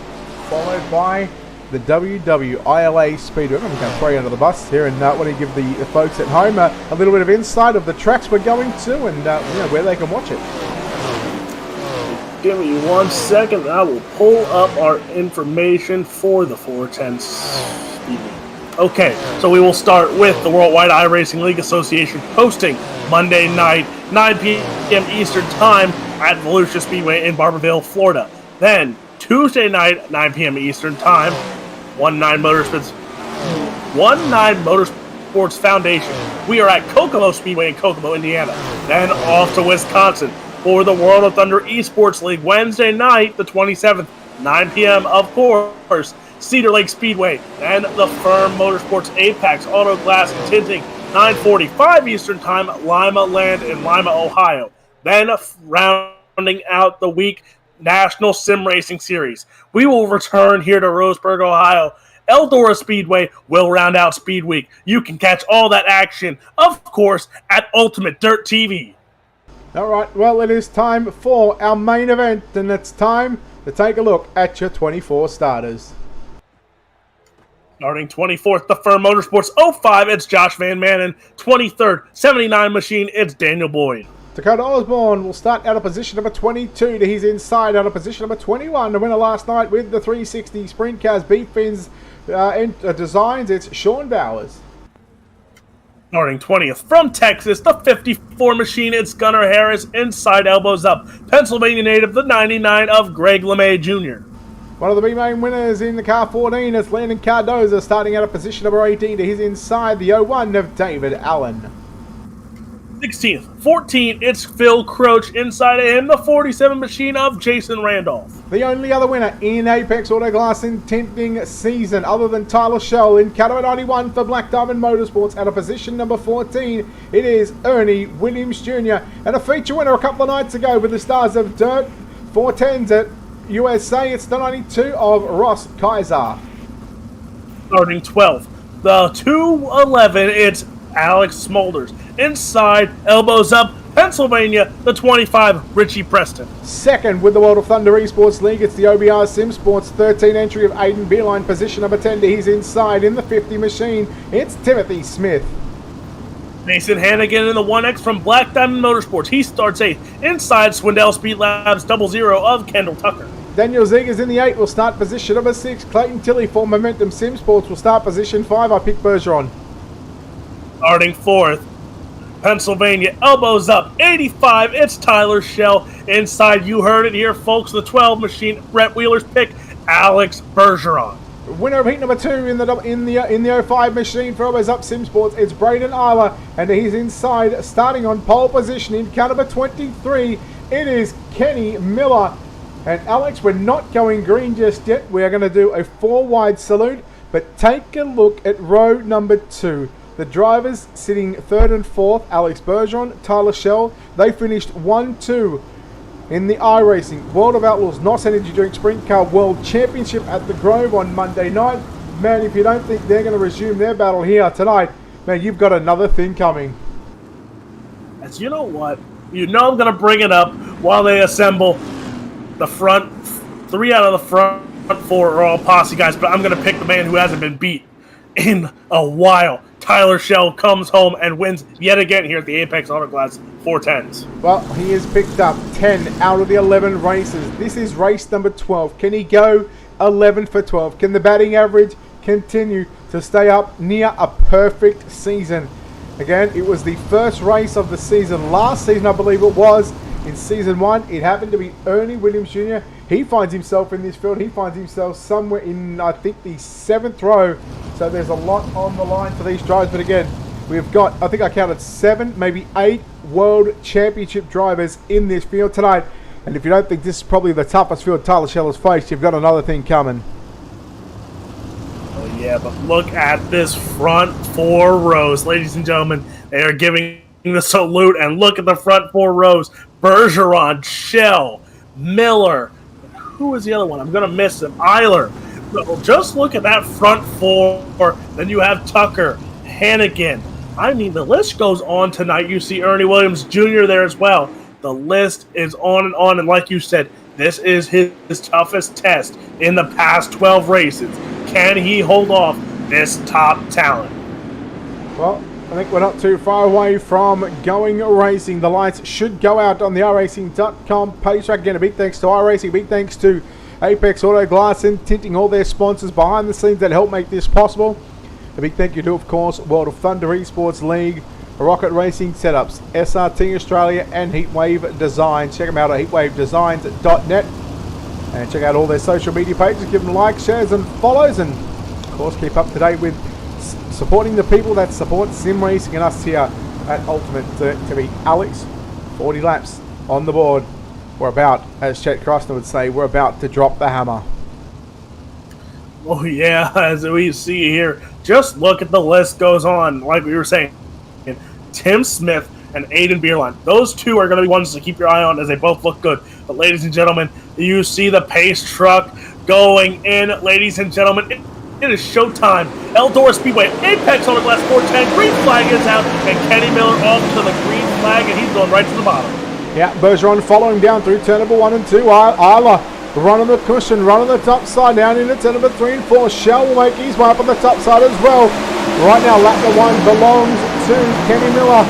followed by the WWILA Speedway. I'm going to throw you under the bus here and want to give the folks at home a little bit of insight of the tracks we're going to and where they can watch it. Give me 1 second, I will pull up our information for the 410 Speedway. Okay, so we will start with the Worldwide iRacing League Association hosting Monday night, 9 p.m. Eastern Time at Volusia Speedway in Barberville, Florida. Then, Tuesday night, 9 p.m. Eastern Time, 19 Motorsports Foundation. We are at Kokomo Speedway in Kokomo, Indiana. Then off to Wisconsin for the World of Thunder Esports League Wednesday night, the 27th, 9 p.m. of course. Cedar Lake Speedway, and the Firm Motorsports Apex Auto Glass and Tinting, 9:45 Eastern Time, Lima Land in Lima, Ohio. Then rounding out the week, National Sim Racing Series. We will return here to Roseburg, Ohio. Eldora Speedway will round out Speed Week. You can catch all that action, of course, at Ultimate Dirt TV. All right, well, it is time for our main event, and it's time to take a look at your 24 starters. Starting 24th, the Firm Motorsports 05, it's Josh Van Manen. 23rd, 79 machine, it's Daniel Boyd. Dakota Osborne will start out of position number 22 to his inside out of position number 21. The winner last night with the 360 Sprint Cars Beat Fins Designs, it's Sean Bowers. Starting 20th from Texas, the 54 machine, it's Gunnar Harris, inside elbows up. Pennsylvania native, the 99 of Greg LeMay Jr. One of the B-main winners in the car 14 is Landon Cardoza, starting out of position number 18 to his inside, the 01 of David Allen. 16th, 14, it's Phil Croach, inside of him, the 47 machine of Jason Randolph. The only other winner in Apex Auto Glass in tinting season, other than Tyler Schell in Category 91 for Black Diamond Motorsports, out of position number 14, it is Ernie Williams Jr. And a feature winner a couple of nights ago with the stars of Dirt 410s at USA, it's the 92 of Ross Kaiser. Starting 12th, the 211, it's Alex Smolders. Inside, elbows up, Pennsylvania, the 25, Richie Preston. Second with the World of Thunder Esports League, it's the OBR Sim Sports 13 entry of Aiden Beerline, position number 10 to his inside in the 50 machine, it's Timothy Smith. Mason Hannigan in the 1X from Black Diamond Motorsports. He starts 8th. Inside, Swindell Speed Labs 00 of Kendall Tucker. Daniel Zegers in the 8 will start position number 6. Clayton Tilley for Momentum Sim Sports will start position 5. I pick Bergeron. Starting 4th, Pennsylvania, elbows up, 85. It's Tyler Schell. Inside, you heard it here, folks. The 12 machine, Brett Wheeler's pick, Alex Bergeron. Winner of heat number 2 in the 05 machine for Elbows Up Sim Sports, it's Braden Isla, and he's inside, starting on pole position in car number 23. It is Kenny Miller. And Alex, we're not going green just yet. We are going to do a 4-wide salute, but take a look at row number 2. The drivers sitting 3rd and 4th, Alex Bergeron, Tyler Schell, they finished 1-2 in the iRacing World of Outlaws NOS Energy Drink Sprint Car World Championship at the Grove on Monday night. Man, if you don't think they're going to resume their battle here tonight, man, you've got another thing coming. As you know what? You know I'm going to bring it up while they assemble the front. 3 out of the front 4 are all posse guys, but I'm going to pick the man who hasn't been beat in a while. Tyler Schell comes home and wins yet again here at the Apex Auto Glass 410s. Well, he has picked up 10 out of the 11 races. This is race number 12. Can he go 11 for 12? Can the batting average continue to stay up near a perfect season? Again, it was the first race of the season. Last season, I believe it was, in season 1. It happened to be Ernie Williams Jr. He finds himself in this field. He finds himself somewhere in, I think, the 7th row. So there's a lot on the line for these drivers. But again, we've got, I think I counted 7, maybe 8 World Championship drivers in this field tonight. And if you don't think this is probably the toughest field Tyler Schell has faced, you've got another thing coming. Oh yeah, but look at this front 4 rows. Ladies and gentlemen, they are giving the salute. And look at the front 4 rows. Bergeron, Schell, Miller. Who was the other one? I'm going to miss him. Eiler. So just look at that front 4. Then you have Tucker, Hannigan. I mean, the list goes on tonight. You see Ernie Williams Jr. there as well. The list is on and on. And like you said, this is his toughest test in the past 12 races. Can he hold off this top talent? Well, I think we're not too far away from going racing. The lights should go out on the iRacing.com page. Again, a big thanks to iRacing, a big thanks to Apex Auto Glass and Tinting, all their sponsors behind the scenes that help make this possible. A big thank you to, of course, World of Thunder Esports League, Rocket Racing Setups, SRT Australia, and Heatwave Designs. Check them out at heatwavedesigns.net and check out all their social media pages. Give them likes, shares, and follows, and of course, keep up to date with supporting the people that support sim racing and us here at Ultimate to be Alex. 40 laps on the board. We're about, as Chet Crossner would say, we're about to drop the hammer. Oh yeah, as we see here, just look at the list goes on. Like we were saying, Tim Smith and Aiden Beerline. Those two are going to be ones to keep your eye on as they both look good. But ladies and gentlemen, you see the pace truck going in. Ladies and gentlemen, it is showtime. Eldora Speedway, Apex Auto Glass 410. Green flag is out, and Kenny Miller off to the green flag, and he's going right to the bottom. Yeah, Bergeron following down through turn number 1 and 2. Isla Run on the cushion, run on the top side, down into turn number 3 and 4. Shell will make his way up on the top side as well. Right now, lap the 1 belongs to Kenny Miller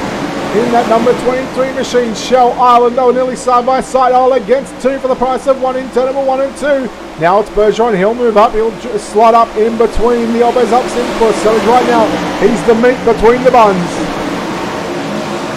in that number 23 machine. Shell, Ireland, though, nearly side by side. All against 2 for the price of 1 in turn number 1 and 2. Now it's Bergeron. He'll move up. He'll slide up in between the elbows up Simcourse. So right now, he's the meat between the buns.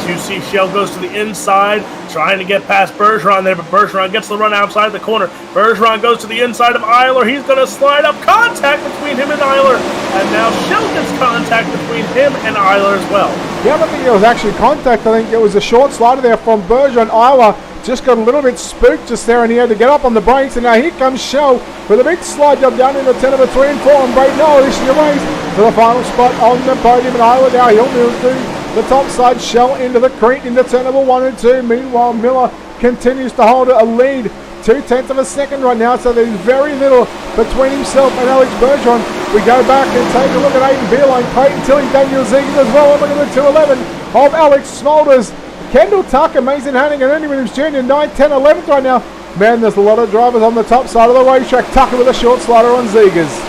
You see Shell goes to the inside, trying to get past Bergeron there, but Bergeron gets the run outside the corner. Bergeron goes to the inside of Eiler. He's going to slide up. Contact between him and Eiler. And now Shell gets contact between him and Eiler as well. Yeah, I don't think it was actually contact. I think it was a short slider there from Bergeron. Eiler just got a little bit spooked just there, and he had to get up on the brakes. And now here comes Shell with a big slide job down into turn number 3 and 4. And Braden Eiler, this is your race for the final spot on the podium. And Eiler now, he'll move through the top side. Shell into the creek into turn number 1 and 2. Meanwhile, Miller continues to hold a lead 0.2 of a second right now, so there's very little between himself and Alex Bergeron. We go back and take a look at Aiden Beerline, Creighton Tilly, Daniel Ziegler as well. Look at the 211 of Alex Smulders. Kendall Tucker, Mason Hanning, and Ernie Williams Jr. 9, 10, 11th right now. Man, there's a lot of drivers on the top side of the racetrack. Tucker with a short slider on Ziegers.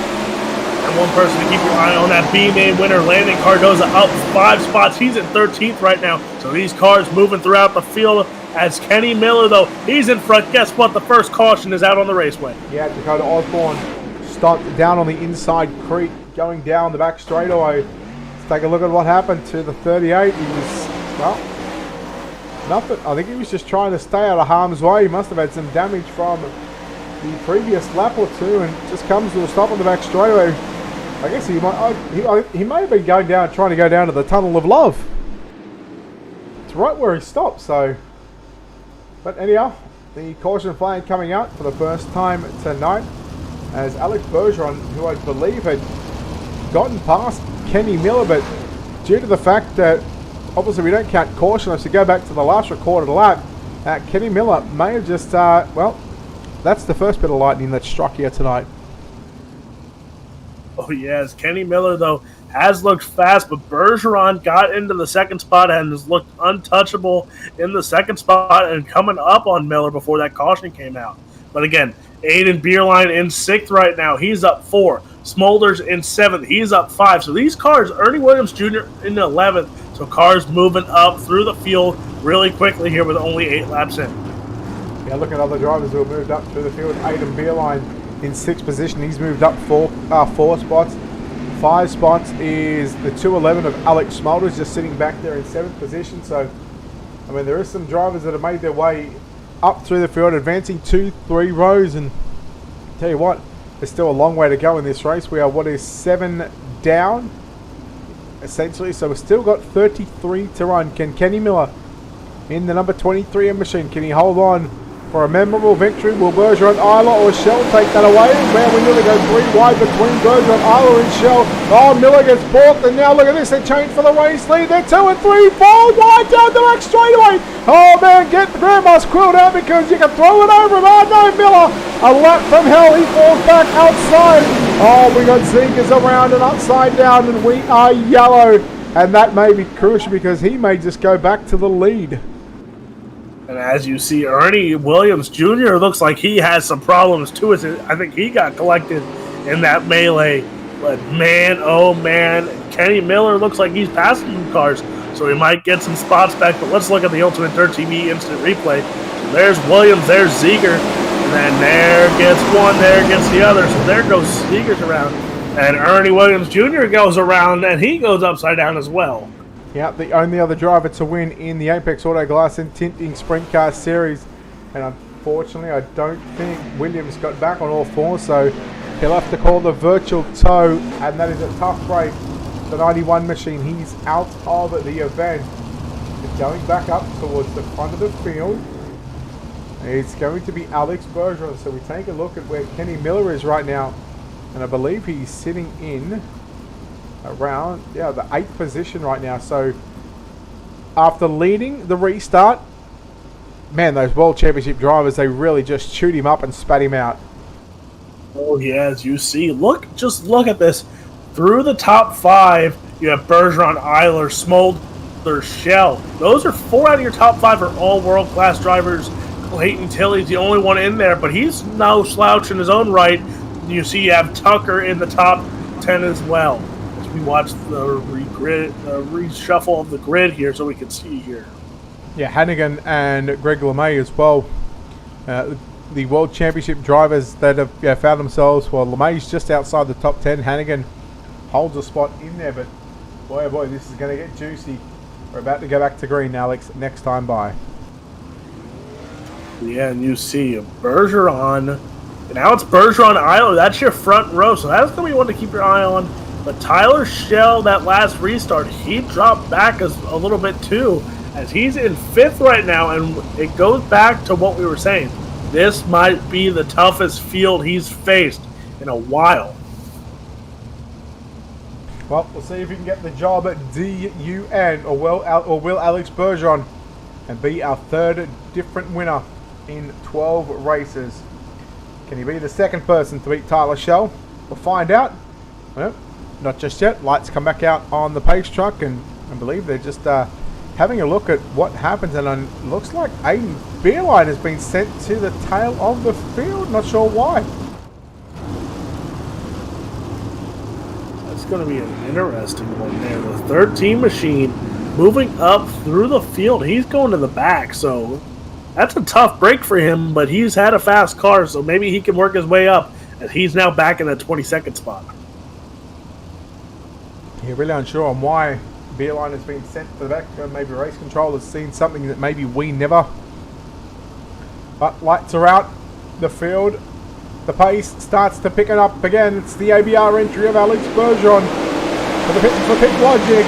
And one person to keep your eye on, that B-main winner, Landon Cardoza, up 5 spots. He's in 13th right now. So these cars moving throughout the field. As Kenny Miller, though, he's in front. Guess what? The first caution is out on the raceway. Yeah, Dakota Osborne stopped down on the inside creek, going down the back straightaway. Let's take a look at what happened to the 38. He was, well, nothing. I think he was just trying to stay out of harm's way. He must have had some damage from the previous lap or two, and just comes to a stop on the back straightaway. I guess he may have been going down, trying to go down to the Tunnel of Love. It's right where he stopped, so. But anyhow, the caution flag coming out for the first time tonight as Alex Bergeron, who I believe had gotten past Kenny Miller, but due to the fact that obviously we don't count caution, if you go back to the last recorded lap, Kenny Miller may have just, well, that's the first bit of lightning that struck here tonight. Oh, yes. Kenny Miller, though, has looked fast, but Bergeron got into the second spot and has looked untouchable in the second spot and coming up on Miller before that caution came out. But again, Aiden Beerline in 6th right now. He's up 4. Smulders in 7th. He's up 5. So these cars, Ernie Williams Jr. in 11th. So cars moving up through the field really quickly here with only 8 laps in. Yeah, look at other drivers who have moved up through the field. Aiden Beerline in 6th position. He's moved up 4 spots. 5 spots is the 211 of Alex Smulders, just sitting back there in 7th position. So, I mean, there is some drivers that have made their way up through the field, advancing 2-3 rows. And tell you what, there's still a long way to go in this race. We are, what is 7 down, essentially. So we've still got 33 to run. Can Kenny Miller in the number 23 machine, can he hold on for a memorable victory? Will Bergeron, Eiler, or Shell take that away? Man, we nearly go 3 wide between Bergeron, Eiler, and Shell. Oh, Miller gets 4th, and now look at this. They change for the race lead. They're 2 and 3, 4 wide down the back straightaway. Oh, man, get the grandma's quilt out because you can throw it over him. Oh, no, Miller, a lap from hell. He falls back outside. Oh, we got Ziegers around and upside down, and we are yellow. And that may be crucial because he may just go back to the lead. And as you see, Ernie Williams Jr. looks like he has some problems too. I think he got collected in that melee. But man, oh man, Kenny Miller looks like he's passing some cars. So he might get some spots back. But let's look at the Ultimate Dirt TV instant replay. So there's Williams, there's Ziegler. And then there gets one, there gets the other. So there goes Ziegler's around. And Ernie Williams Jr. goes around and he goes upside down as well. Yeah, the only other driver to win in the Apex Auto Glass and Tinting Sprint Car Series. And unfortunately, I don't think Williams got back on all 4, so he'll have to call the virtual tow, and that is a tough break. The 91 machine, he's out of the event. He's going back up towards the front of the field. It's going to be Alex Bergeron, so we take a look at where Kenny Miller is right now. And I believe he's sitting in around, yeah, the 8th position right now. So after leading the restart, man, those World Championship drivers, they really just chewed him up and spat him out. Oh yeah, as you see, just look at this. Through the top 5, you have Bergeron, Eiler, Smulders, Shell. Those are 4 out of your top 5 are all world-class drivers. Clayton Tilley's the only one in there, but he's no slouch in his own right. You see you have Tucker in the top 10 as well. As we watch the reshuffle of the grid here so we can see here. Yeah, Hannigan and Greg LeMay as well. The World Championship drivers that have found themselves, well, LeMay's just outside the top 10. Hannigan holds a spot in there, but boy, oh boy, this is going to get juicy. We're about to go back to green, Alex, next time by. Yeah, and you see Bergeron. And now it's Bergeron Eiler. That's your front row, so that's going to be one to keep your eye on. But Tyler Schell, that last restart, he dropped back a little bit too, as he's in 5th right now, and it goes back to what we were saying. This might be the toughest field he's faced in a while. Well, we'll see if he can get the job at DUN, or will Alex Bergeron and be our 3rd different winner in 12 races. Can he be the 2nd person to beat Tyler Schell? We'll find out. Well, not just yet. Lights come back out on the pace truck, and I believe they're just having a look at what happens. And it looks like Aiden Beerline has been sent to the tail of the field. Not sure why. That's going to be an interesting one there. The 13 machine moving up through the field. He's going to the back, so that's a tough break for him, but he's had a fast car, so maybe he can work his way up, and he's now back in the 22nd spot. Yeah, really unsure on why Beerline has been sent to the back. Maybe race control has seen something that maybe we never. But lights are out. The field, the pace starts to pick it up again. It's the ABR entry of Alex Bergeron for Pit Logic.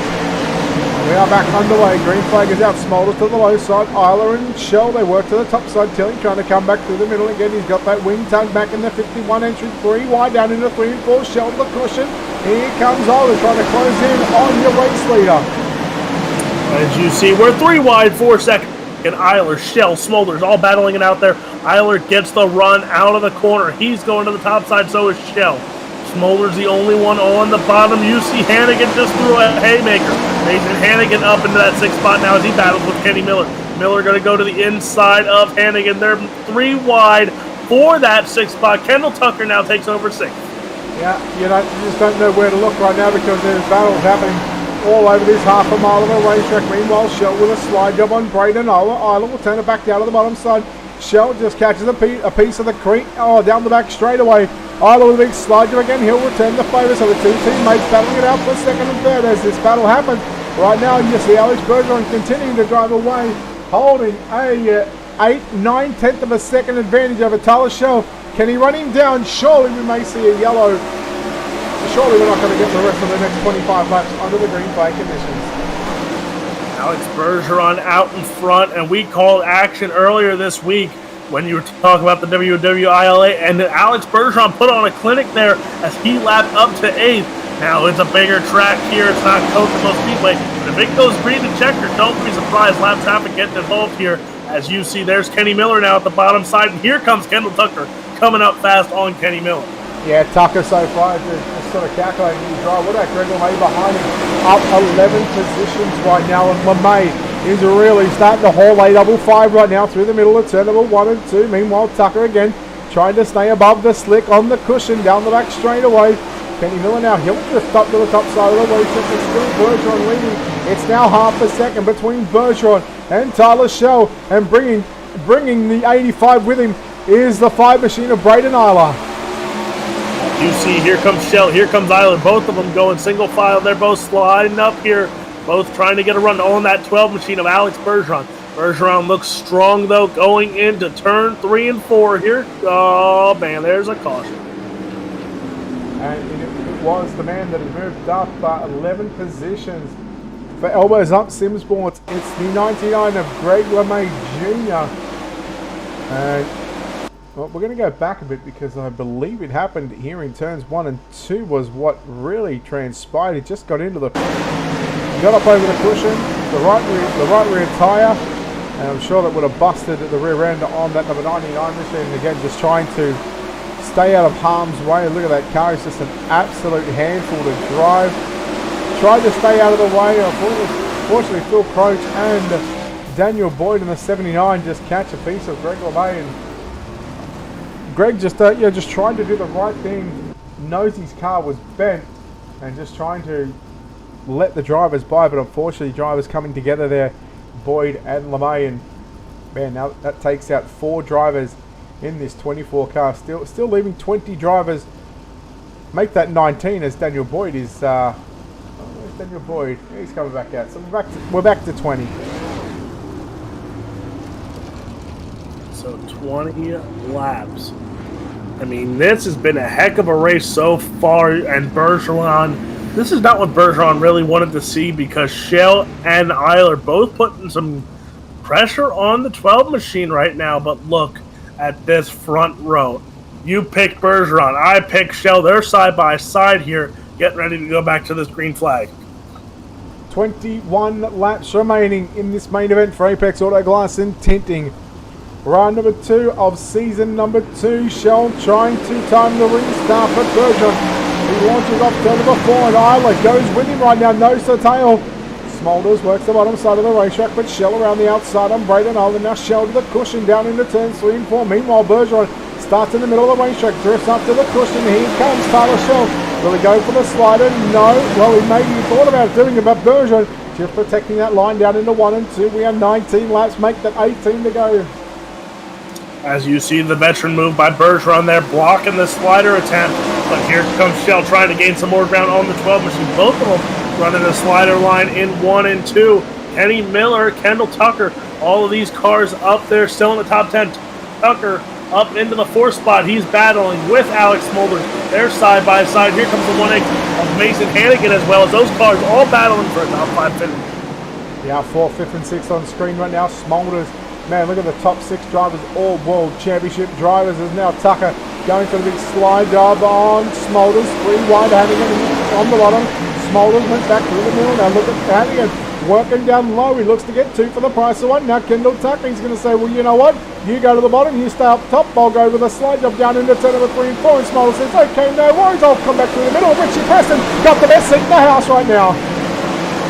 We are back underway. Green flag is out. Smolder to the low side. Eiler and Schell, they work to the top side. Tilly trying to come back through the middle again. He's got that wing tug back in the 51 entry. 3 wide down into 3 and 4. Schell the cushion. Here comes Eiler trying to close in on your race leader. As you see, we're 3 wide, 4 second. And Eiler, Schell, Smolders all battling it out there. Eiler gets the run out of the corner. He's going to the top side, so is Schell. Smolder's the only one on the bottom. You see Hannigan just threw a haymaker. Nathan Hannigan up into that 6th spot now as he battles with Kenny Miller. Miller going to go to the inside of Hannigan. They're 3 wide for that 6th spot. Kendall Tucker now takes over 6th. Yeah, you just don't know where to look right now because there's battles happening all over this half a mile of a racetrack. Meanwhile, Schell with a slide job on Braden Eiler. Eiler will turn it back down to the bottom side. Schell just catches a piece of the creek. Oh, down the back straight away. Eiler with a big slide job again. He'll return the favour. So the 2 teammates battling it out for 2nd and 3rd as this battle happens. Right now, you see Alex Bergeron continuing to drive away, holding a 8/9 of a second advantage over Tyler Schell. Can he run him down? Surely we may see a yellow. Surely we're not going to get the rest of the next 25 laps under the green flag conditions. Alex Bergeron out in front, and we called action earlier this week when you were talking about the WWILA, and Alex Bergeron put on a clinic there as he lapped up to 8th. Now it's a bigger track here. It's not Kokomo Speedway, but if it goes green and checkered, don't be surprised lap traffic getting involved here. As you see, there's Kenny Miller now at the bottom side, and here comes Kendall Tucker coming up fast on Kenny Miller. Yeah, Tucker so far just sort of calculating his drive. What about Greg LeMay behind him? Up 11 positions right now, and LeMay is really starting to haul a double 5 right now through the middle of turn number 1 and 2. Meanwhile, Tucker again trying to stay above the slick on the cushion down the back straightaway. Kenny Miller now, he'll just up to the top side of the way. It's still Bergeron leading. It's now half a second between Bergeron and Tyler Schell, and bringing the 85 with him is the 5 machine of Braden Eiler. You see, here comes Schell, here comes Eiler. Both of them going single file. They're both sliding up here, both trying to get a run on that 12 machine of Alex Bergeron. Bergeron looks strong, though, going into turn 3 and 4 here. Oh, man, there's a caution. And it was the man that had moved up 11 positions. For Elbows Up Sim Sports, it's the 99 of Greg LeMay Jr. And well, we're going to go back a bit because I believe it happened here in turns 1 and 2 was what really transpired. He just got into the... He got up over the cushion, the right rear tyre, and I'm sure that would have busted at the rear end on that number 99 machine. Again, just trying to stay out of harm's way. Look at that car. It's just an absolute handful to drive. Tried to stay out of the way. Unfortunately, Phil Croach and Daniel Boyd in the 79 just catch a piece of Greg LeMay, and Greg just just trying to do the right thing, knows his car was bent, and just trying to let the drivers by, but unfortunately drivers coming together there, Boyd and LeMay, and man, now that takes out 4 drivers in this 24 car, still leaving 20 drivers. Make that 19 as Daniel Boyd is where's Daniel Boyd? He's coming back out. So we're back to 20. So 20 laps. I mean, this has been a heck of a race so far, and Bergeron, this is not what Bergeron really wanted to see, because Shell and Isle are both putting some pressure on the 12 machine right now, but look at this front row. You pick Bergeron, I pick Shell. They're side by side here, getting ready to go back to this green flag. 21 laps remaining in this main event for Apex Auto Glass and Tinting. Round number 2 of season number 2. Shell trying to time the restart for Bergeron. He launches off turn number 4, and Isla goes with him right now, nose to tail. Smolders works the bottom side of the racetrack, but Shell around the outside on Braden Island. Now Shell to the cushion down into turns 3 and 4. Meanwhile, Bergeron starts in the middle of the racetrack, drifts up to the cushion. Here comes Tyler Shell. Will he go for the slider? No. Well, he maybe thought about doing it, but Bergeron just protecting that line down into 1 and 2. We are 19 laps, make that 18 to go. As you see the veteran move by Bergeron there, blocking the slider attempt. But here comes Shell trying to gain some more ground on the 12 machine. Both of them running the slider line in 1 and 2. Kenny Miller, Kendall Tucker, all of these cars up there still in the top 10. Tucker up into the 4th spot. He's battling with Alex Smolders. They're side by side. Here comes the 1-8 of Mason Hannigan, as well as those cars all battling for a top 5 finish. Yeah, 4th, 5th, and 6th on screen right now. Smolders. Man, look at the top 6 drivers, all World Championship drivers. There's now Tucker going for the big slide job on Smolders. 3 wide, Hannigan on the bottom. Smolders went back through the middle. Now look at Hannigan working down low. He looks to get 2 for the price of 1. Now Kendall Tucker, he's going to say, well, you know what? You go to the bottom, you stay up top. I'll go with a slide job down into turn number 3 and 4. And Smolders says, okay, no worries. I'll come back through the middle. Richie Preston got the best seat in the house right now.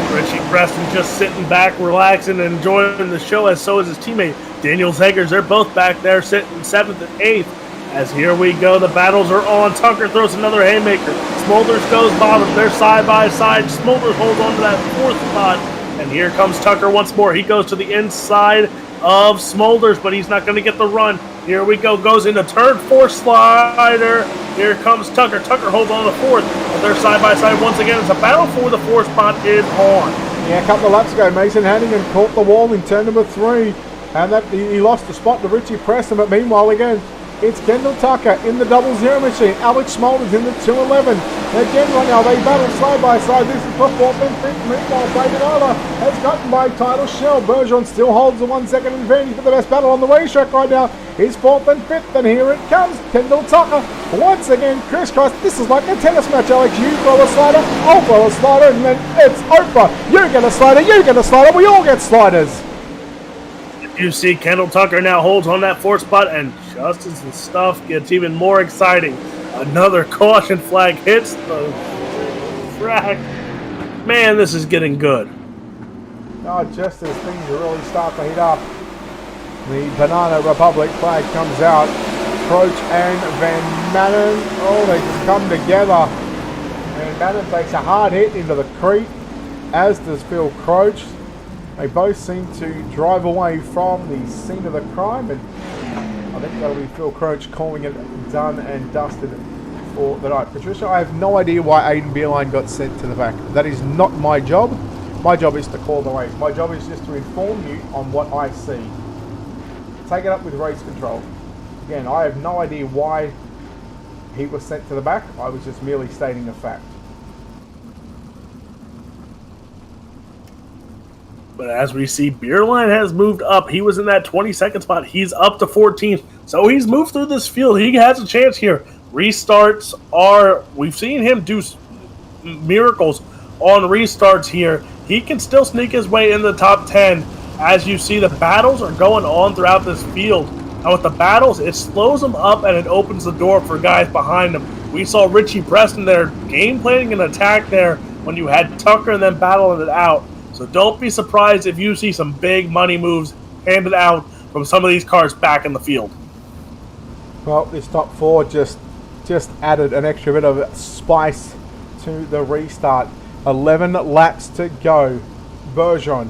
Richie Preston just sitting back, relaxing, and enjoying the show, as so is his teammate Daniel Zegers. They're both back there sitting 7th and 8th. As here we go, the battles are on. Tucker throws another haymaker. Smolders goes bottom. They're side by side. Smolders holds on to that 4th spot. And here comes Tucker once more. He goes to the inside of Smolders, but he's not going to get the run. Here we go. Goes into turn 4 slider. Here comes Tucker. Tucker holds on to 4th. But they're side by side once again. It's a battle for the 4th spot is on. Yeah, a couple of laps ago, Mason Hannigan caught the wall in turn number 3. And that he lost the spot to Richie Preston. But meanwhile, again, it's Kendall Tucker in the 00 machine. Alex Smolders in the 211. Again, right now, they battle side by side. This is for 4th and 5th. Meanwhile, Braden Isla has gotten by Tyler Shell. Bergeron still holds the 1 second advantage, but the best battle on the racetrack right now is 4th and 5th. And here it comes. Kendall Tucker once again crisscross. This is like a tennis match, Alex. You throw a slider, I'll throw a slider, and then it's over. You get a slider, you get a slider, we all get sliders. You see Kendall Tucker now holds on that 4th spot, and just as the stuff gets even more exciting, another caution flag hits the track. Man, this is getting good. Oh, just as things really start to heat up, the Banana Republic flag comes out. Croach and Van Manen, oh, they just come together. Van Manen takes a hard hit into the creek, as does Phil Croach. They both seem to drive away from the scene of the crime, and I think that'll be Phil Croach calling it done and dusted for the night. Patricia, I have no idea why Aiden Beerline got sent to the back. That is not my job. My job is to call the race. My job is just to inform you on what I see. Take it up with race control. Again, I have no idea why he was sent to the back. I was just merely stating a fact. But as we see, Beerline has moved up. He was in that 22nd spot. He's up to 14th. So he's moved through this field. He has a chance here. Restarts are... We've seen him do miracles on restarts here. He can still sneak his way in the top 10. As you see, the battles are going on throughout this field. And with the battles, it slows them up and it opens the door for guys behind them. We saw Richie Preston there game planning an attack there when you had Tucker and then battling it out. So don't be surprised if you see some big money moves handed out from some of these cars back in the field. Well, this top four just added an extra bit of spice to the restart. 11 laps to go. Bergeron,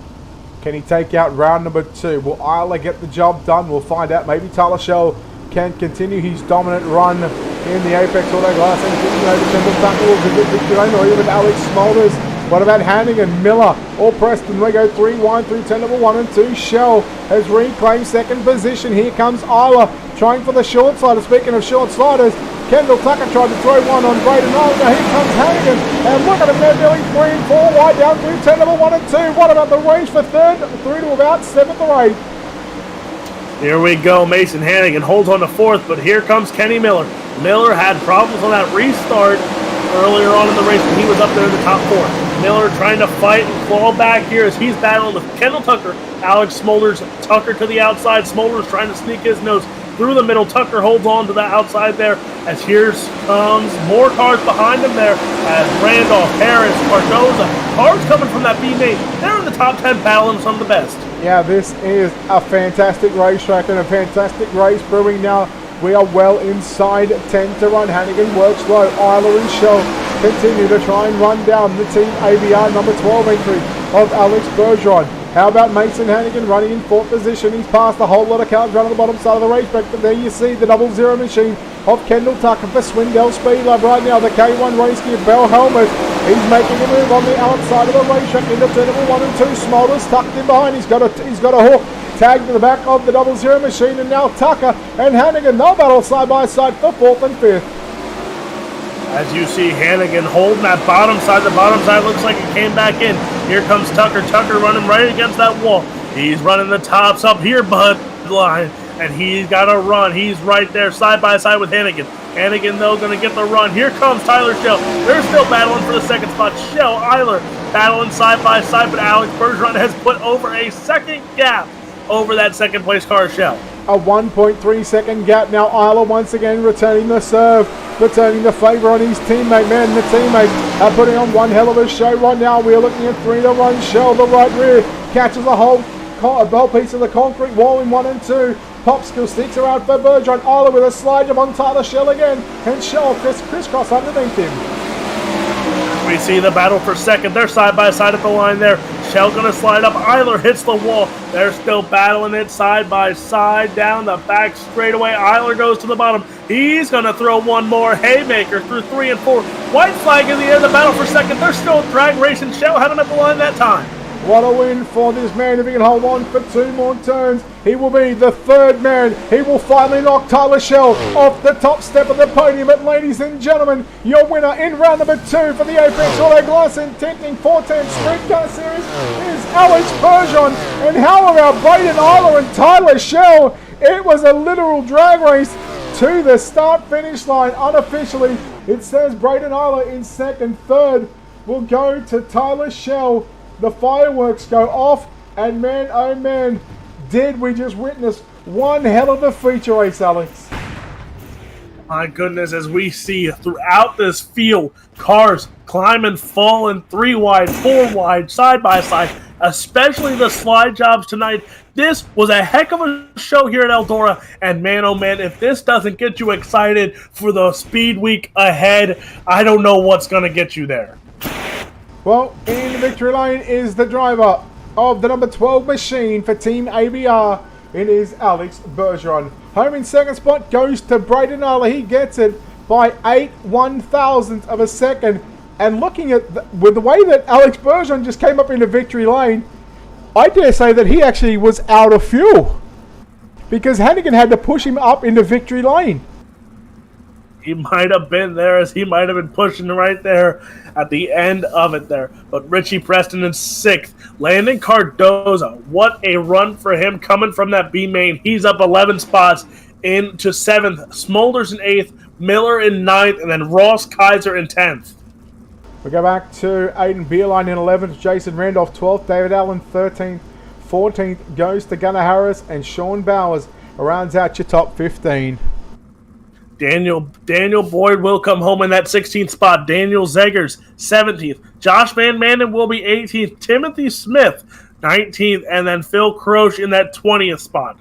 can he take out round number 2? Will Isla get the job done? We'll find out. Maybe Tyler Shell can continue his dominant run in the Apex Auto Glass and continue over Kendall Tucker or even Alex Smolders. What about Hannigan, Miller, or Preston? We go 3 wide through 10 number 1 and 2. Shell has reclaimed second position. Here comes Isla trying for the short slider. Speaking of short sliders, Kendall Tucker tried to throw one on Braden Isla. Now here comes Hannigan. And look at him, they're nearly 3 and 4 wide down through 10 number 1 and 2. What about the range for third through to about 7th or 8th? Here we go. Mason Hannigan holds on to 4th, but here comes Kenny Miller. Miller had problems on that restart earlier on in the race when he was up there in the top 4. Miller trying to fight and claw back here as he's battling with Kendall Tucker. Alex Smolders, Tucker to the outside. Smolders trying to sneak his nose through the middle. Tucker holds on to the outside there as here comes more cars behind him there as Randolph, Harris, Cardoza. Cars coming from that B main. They're in the top 10 battling some of the best. Yeah, this is a fantastic racetrack and a fantastic race brewing now. We are well inside 10 to run. Hannigan works low. Isla and Shell continue to try and run down the Team ABR number 12 entry of Alex Bergeron. How about Mason Hannigan running in 4th position? He's passed a whole lot of cars running the bottom side of the racetrack, but there you see the 00 machine of Kendall Tucker for Swindell Speed Lab right now. The K1 race gear, Bell Helmet. He's making a move on the outside of the racetrack into turn number 1 and 2. Smolders tucked in behind. He's got a hook. Tagged to the back of the 00 machine, and now Tucker and Hannigan, they'll battle side by side for 4th and 5th. As you see Hannigan holding that bottom side. The bottom side looks like it came back in. Here comes Tucker. Tucker running right against that wall. He's running the tops up here, bud line, and he's got to run. He's right there side by side with Hannigan. Hannigan, though, going to get the run. Here comes Tyler Shell. They're still battling for the second spot. Shell, Eiler battling side by side, but Alex Bergeron has put over a second gap over that second place car, Shell. A 1.3 second gap now. Isla once again returning the serve, returning the favour on his teammate. Man, the teammates are putting on one hell of a show right now. We're looking at 3 to run. Shell, the right rear, catches a whole piece of the concrete wall in 1 and 2. Popsicle sticks around for Bergeron. Isla with a slide jump on Tyler Shell again, and Shell crisscross underneath him. We see the battle for second. They're side by side at the line there. Shell gonna slide up. Eiler hits the wall. They're still battling it side by side down the back straightaway. Eiler goes to the bottom. He's gonna throw one more haymaker through 3 and 4. White flag in the air. The battle for second. They're still drag racing. Shell had him at the line that time. What a win for this man. If he can hold on for 2 more turns, he will be the 3rd man. He will finally knock Tyler Shell off the top step of the podium. But ladies and gentlemen, your winner in round number 2 for the Apex Auto Glass and Tinting 410 Sprintcar Series is Alex Bergeron. And how about Braden Isla and Tyler Shell? It was a literal drag race to the start-finish line. Unofficially, it says Braden Isla in second. 3rd will go to Tyler Shell. The fireworks go off, and man, oh man, did we just witness one hell of a feature race, Alex. My goodness, as we see throughout this field, cars climbing, falling 3 wide, 4 wide, side by side, especially the slide jobs tonight. This was a heck of a show here at Eldora, and man, oh man, if this doesn't get you excited for the speed week ahead, I don't know what's going to get you there. Well, in victory lane is the driver of the number 12 machine for Team ABR. It is Alex Bergeron. Home in second spot goes to Braden Isla. He gets it by 8 1,000ths of a second. And looking at with the way that Alex Bergeron just came up into victory lane, I dare say that he actually was out of fuel, because Hannigan had to push him up into victory lane. He might have been there, as he might have been pushing right there at the end of it there. But Richie Preston in 6th. Landon Cardoza, what a run for him coming from that B main. He's up 11 spots into 7th. Smolders in 8th. Miller in 9th. And then Ross Kaiser in 10th. We go back to Aiden Beerline in 11th. Jason Randolph 12th. David Allen 13th. 14th goes to Gunnar Harris. And Sean Bowers rounds out your top 15. Daniel Boyd will come home in that 16th spot. Daniel Zegers, 17th. Josh Van Manen will be 18th. Timothy Smith, 19th. And then Phil Croce in that 20th spot.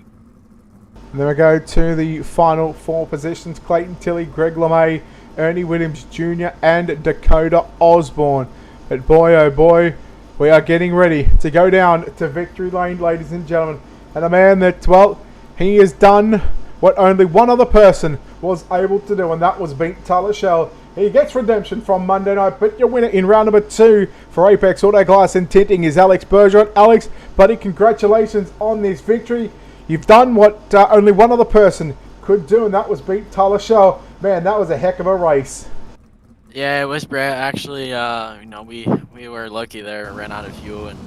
And then we go to the final 4 positions. Clayton Tilley, Greg LeMay, Ernie Williams Jr. and Dakota Osborne. But boy, oh boy, we are getting ready to go down to victory lane, ladies and gentlemen. And a man that, well, he has done what only one other person was able to do, and that was beat Tyler Schell. He gets redemption from Monday night, but your winner in round number 2 for Apex Auto Glass and Tinting is Alex Bergeron. Alex, buddy, congratulations on this victory. You've done what only one other person could do, and that was beat Tyler Schell. Man, that was a heck of a race. Yeah, it was, Brett. Actually, we were lucky there. Ran out of fuel, and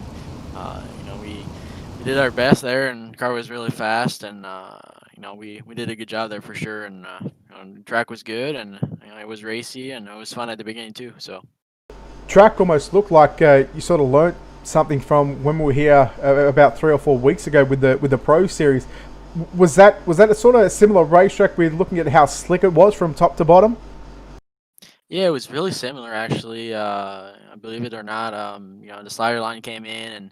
we did our best there, and the car was really fast, and we did a good job there for sure. And the track was good, and it was racy, and it was fun at the beginning too. So track almost looked like you sort of learnt something from when we were here about 3 or 4 weeks ago with the Pro Series. Was that a sort of a similar racetrack? We're looking at how slick it was from top to bottom. yeah, it was really similar actually. Believe it or not, the slider line came in,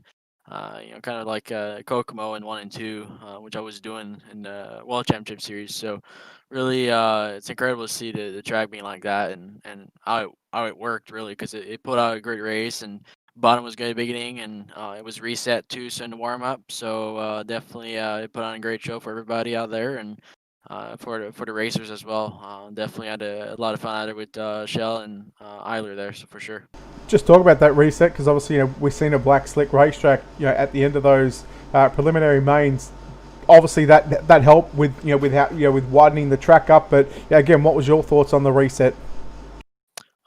and kind of like Kokomo in 1 and 2, which I was doing in the World Championship Series. So really, it's incredible to see the track being like that, and how it worked really, because it put out a great race, and bottom was good at the beginning, and it was reset too, so in the warm up. So definitely, it put on a great show for everybody out there, and for the racers as well. Definitely had a lot of fun out there with Shell and Eiler there, so for sure. Just talk about that reset, because obviously we've seen a black slick racetrack at the end of those preliminary mains. Obviously that helped with with widening the track up. But again, what was your thoughts on the reset?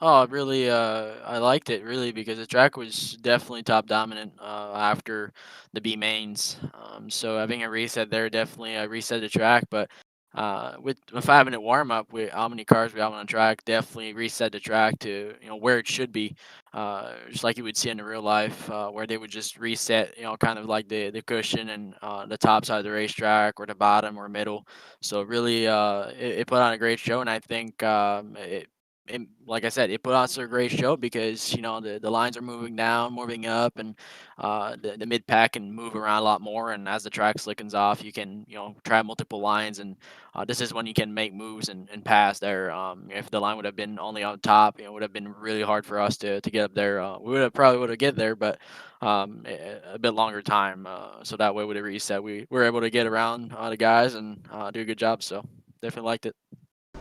Oh, really, I liked it really, because the track was definitely top dominant after the B mains. So having a reset there definitely reset the track. But with a 5-minute warm up, with how many cars we have on the track, definitely reset the track to where it should be, just like you would see in the real life, where they would just reset, kind of like the cushion and the top side of the racetrack, or the bottom or middle. So really, it put on a great show, and I think like I said, it put on a great show, because the lines are moving down, moving up, and the mid pack can move around a lot more. And as the track slickens off, you can try multiple lines, and this is when you can make moves and pass there. If the line would have been only on top, it would have been really hard for us to get up there. We would have get there, but a bit longer time. So that way with a reset, we were able to get around the guys and do a good job. So definitely liked it.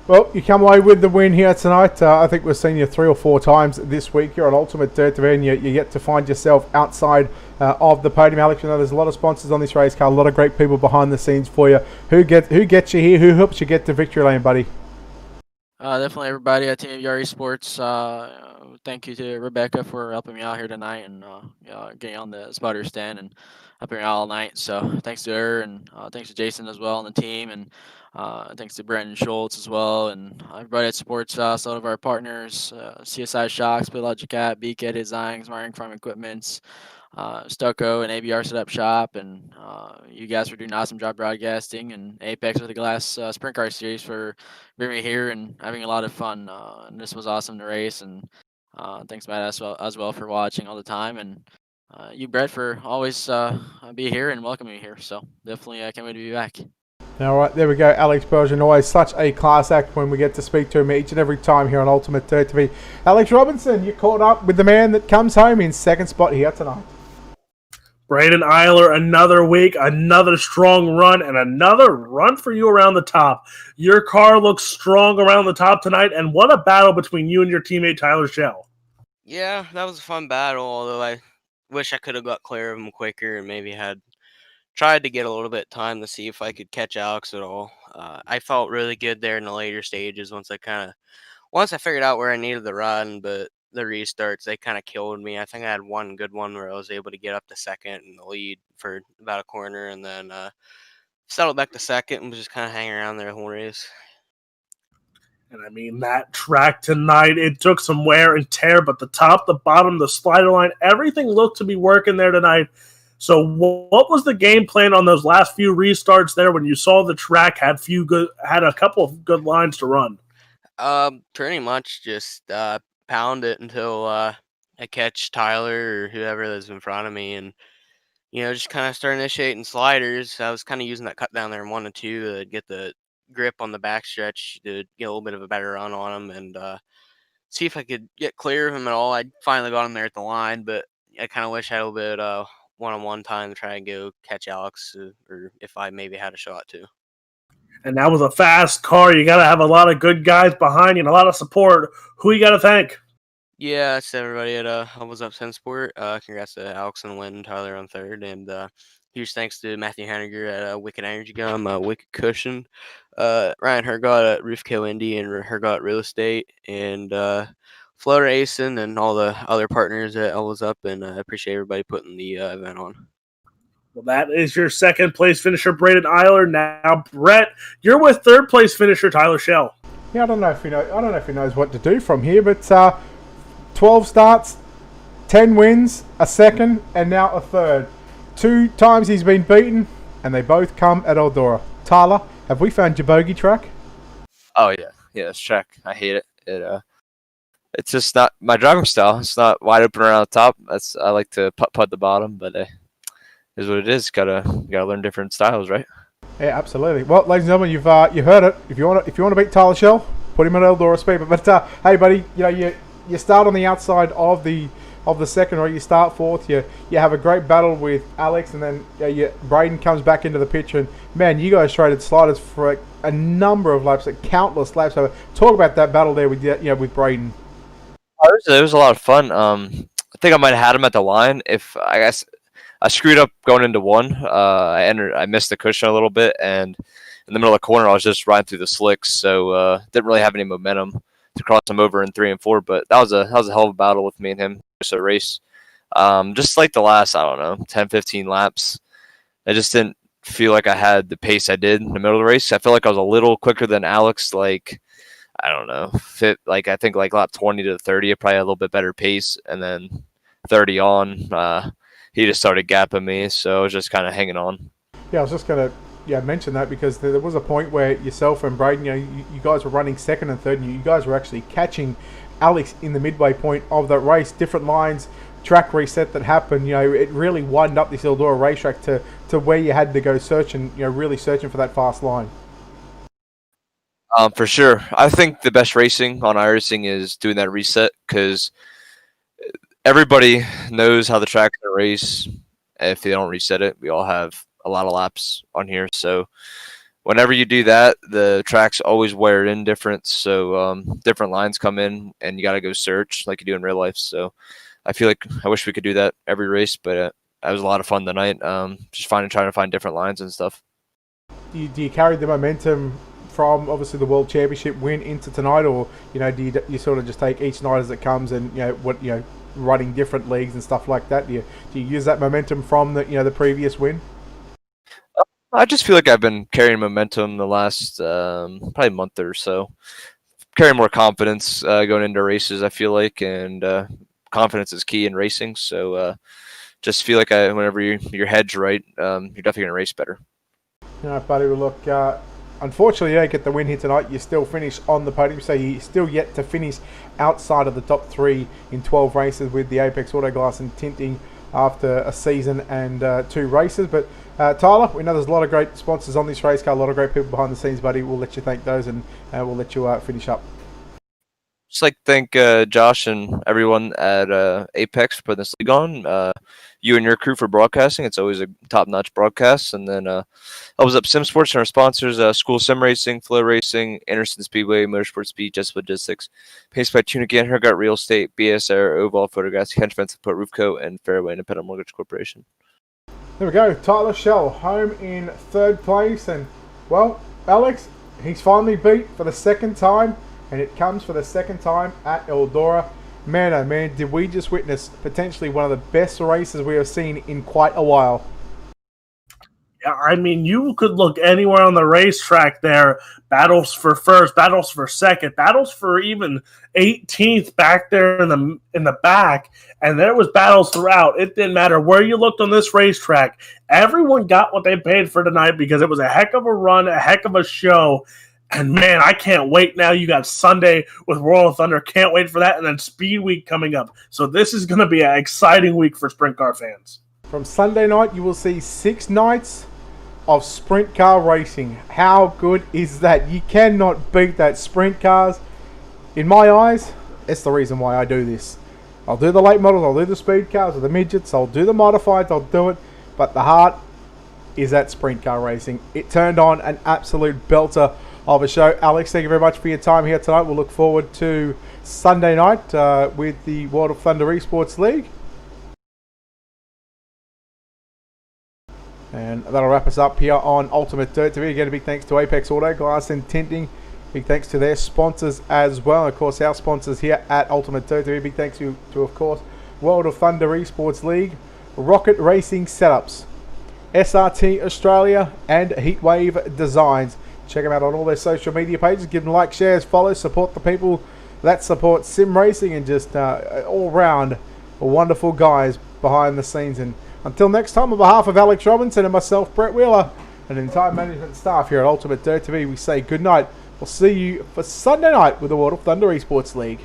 Well, you come away with the win here tonight. I think we've seen you 3 or 4 times this week. You're on Ultimate Dirt TV, and you get to find yourself outside of the podium. Alex, there's a lot of sponsors on this race car, a lot of great people behind the scenes for you. Who gets you here? Who helps you get to victory lane, buddy? Definitely everybody at Team Yari Sports. Thank you to Rebecca for helping me out here tonight, and getting on the spotter stand and helping me out all night. So thanks to her, and thanks to Jason as well on the team, and thanks to Brandon Schultz as well, and everybody at Sports Us, all of our partners, CSI Shocks, Biologic Cat, BK Designs, Wiring Farm Equipments, Stucco and ABR Setup Shop, and you guys for doing an awesome job broadcasting, and Apex with the Glass Sprintcars series for bringing me here and having a lot of fun. And this was awesome to race, and thanks Matt as well for watching all the time, and you Brett for always be here and welcoming me here. So definitely I can't wait to be back. All right, there we go. Alex Bergeron, always such a class act when we get to speak to him each and every time here on Ultimate Dirt TV. Alex Robinson, you caught up with the man that comes home in second spot here tonight. Braden Eiler, another week, another strong run, and another run for you around the top. Your car looks strong around the top tonight, and what a battle between you and your teammate Tyler Schell. Yeah, that was a fun battle, although I wish I could have got clear of him quicker and maybe had tried to get a little bit of time to see if I could catch Alex at all. I felt really good there in the later stages once I figured out where I needed to run, but the restarts, they kind of killed me. I think I had one good one where I was able to get up to second in the lead for about a corner, and then settled back to second and was just kind of hanging around there the whole race. And I mean, that track tonight, it took some wear and tear, but the top, the bottom, the slider line, everything looked to be working there tonight. So what was the game plan on those last few restarts there when you saw the track had a couple of good lines to run? Pretty much just pound it until I catch Tyler or whoever that's in front of me, and just kind of start initiating sliders. I was kind of using that cut down there in 1 and 2 to get the grip on the backstretch to get a little bit of a better run on him and see if I could get clear of him at all. I finally got him there at the line, but I kind of wish I had a little bit one-on-one time to try and go catch Alex, or if I maybe had a shot to. And that was a fast car. You got to have a lot of good guys behind you and a lot of support. Who you got to thank? Yeah, that's everybody at Hubbles Up Sensport. Congrats to Alex on winning, Tyler on third, and huge thanks to Matthew Henniger at Wicked Energy Gum, Wicked Cushion, Ryan Hergot at Roofco Indy and Hergot Real Estate, and Floater Asen and all the other partners at Hubbles Up, and I appreciate everybody putting the event on. Well, that is your second place finisher, Braden Eiler. Now, Brett, you're with third place finisher Tyler Shell. Yeah, I don't know if he knows what to do from here, but 12 starts, 10 wins, a second, and now a third. 2 times he's been beaten, and they both come at Eldora. Tyler, have we found your bogey track? Oh yeah, this track. I hate it. It's just not my driving style. It's not wide open around the top. I like to putt the bottom, but is what it is. Gotta learn different styles, right? Yeah, absolutely. Well, ladies and gentlemen, you heard it. If you want to beat Tyler Shell, put him at Eldora speed. But hey, buddy, you start on the outside of the second, or you start fourth. You have a great battle with Alex, and then Braden comes back into the picture. And man, you guys traded sliders for a number of laps, countless laps. So talk about that battle there with with Braden. It was a lot of fun. I think I might have had him at the line. If I guess I screwed up going into one. I missed the cushion a little bit, and in the middle of the corner, I was just riding through the slicks, so didn't really have any momentum to cross him over in 3 and 4. But that was a hell of a battle with me and him. Just a race, just like the last 10, 15 laps. I just didn't feel like I had the pace I did in the middle of the race. I feel like I was a little quicker than Alex. I think lap 20 to 30, I probably had a little bit better pace, and then 30 on. He just started gapping me, so I was just kind of hanging on. Yeah, I was just going to mention that because there was a point where yourself and Braden, you guys were running second and third, and you guys were actually catching Alex in the midway point of that race. Different lines, track reset that happened. It really widened up this Eldora racetrack to where you had to go searching, really searching for that fast line. For sure. I think the best racing on iRacing is doing that reset, because everybody knows how the track's going to race. If they don't reset it, we all have a lot of laps on here. So whenever you do that, the track's always wired in different. So different lines come in, and you got to go search like you do in real life. So I feel like I wish we could do that every race, but it was a lot of fun tonight. Just trying to find different lines and stuff. Do you carry the momentum from obviously the World Championship win into tonight, or do you sort of just take each night as it comes, and running different leagues and stuff like that? Do you use that momentum from the previous win? I just feel like I've been carrying momentum the last probably month or so. Carrying more confidence going into races, I feel like, and confidence is key in racing. So just feel like whenever your head's right, you're definitely going to race better. Buddy, well, look, unfortunately you don't get the win here tonight. You still finish on the podium, so you still yet to finish outside of the top 3 in 12 races with the Apex Auto Glass and Tinting after a season and 2 races. But Tyler, we know there's a lot of great sponsors on this race car, a lot of great people behind the scenes, buddy. We'll let you thank those, and we'll let you finish up. Just like to thank Josh and everyone at Apex for putting this league on. You and your crew for broadcasting. It's always a top-notch broadcast. And then Hubbles Up Sim Sports and our sponsors, School Sim Racing, Flow Racing, Anderson Speedway, Motorsport Speed, Just Logistics, Paced by Tunic and Hergot Real Estate, BSR, Oval Photographs, Kent Fence Support, Roofco, and Fairway Independent Mortgage Corporation. There we go. Tyler Shell home in third place. And, well, Alex, he's finally beat for the second time. And it comes for the second time at Eldora. Man, oh man, did we just witness potentially one of the best races we have seen in quite a while. I mean, you could look anywhere on the racetrack there. Battles for first, battles for second, battles for even 18th back there in the back, and there was battles throughout. It didn't matter where you looked on this racetrack. Everyone got what they paid for tonight because it was a heck of a run, a heck of a show. And man, I can't wait now. You got Sunday with World of Thunder. Can't wait for that, and then Speed Week coming up. So this is going to be an exciting week for sprint car fans. From Sunday night, you will see 6 nights of sprint car racing. How good is that? You cannot beat that. Sprint cars, in my eyes, it's the reason why I do this. I'll do the late models, I'll do the speed cars or the midgets, I'll do the modifieds, I'll do it, but the heart is that sprint car racing. It turned on an absolute belter of a show. Alex, thank you very much for your time here tonight. We'll look forward to Sunday night with the World of Thunder Esports League. And that'll wrap us up here on Ultimate Dirt TV. Again, a big thanks to Apex Auto Glass and Tinting. Big thanks to their sponsors as well. Of course, our sponsors here at Ultimate Dirt TV. Big thanks to of course, World of Thunder Esports League, Rocket Racing Setups, SRT Australia, and Heatwave Designs. Check them out on all their social media pages. Give them likes, shares, follows, support the people that support sim racing, and just all round wonderful guys behind the scenes. And until next time, on behalf of Alex Robinson and myself, Brett Wheeler, and the entire management staff here at Ultimate Dirt TV, we say good night. We'll see you for Sunday night with the World of Thunder Esports League.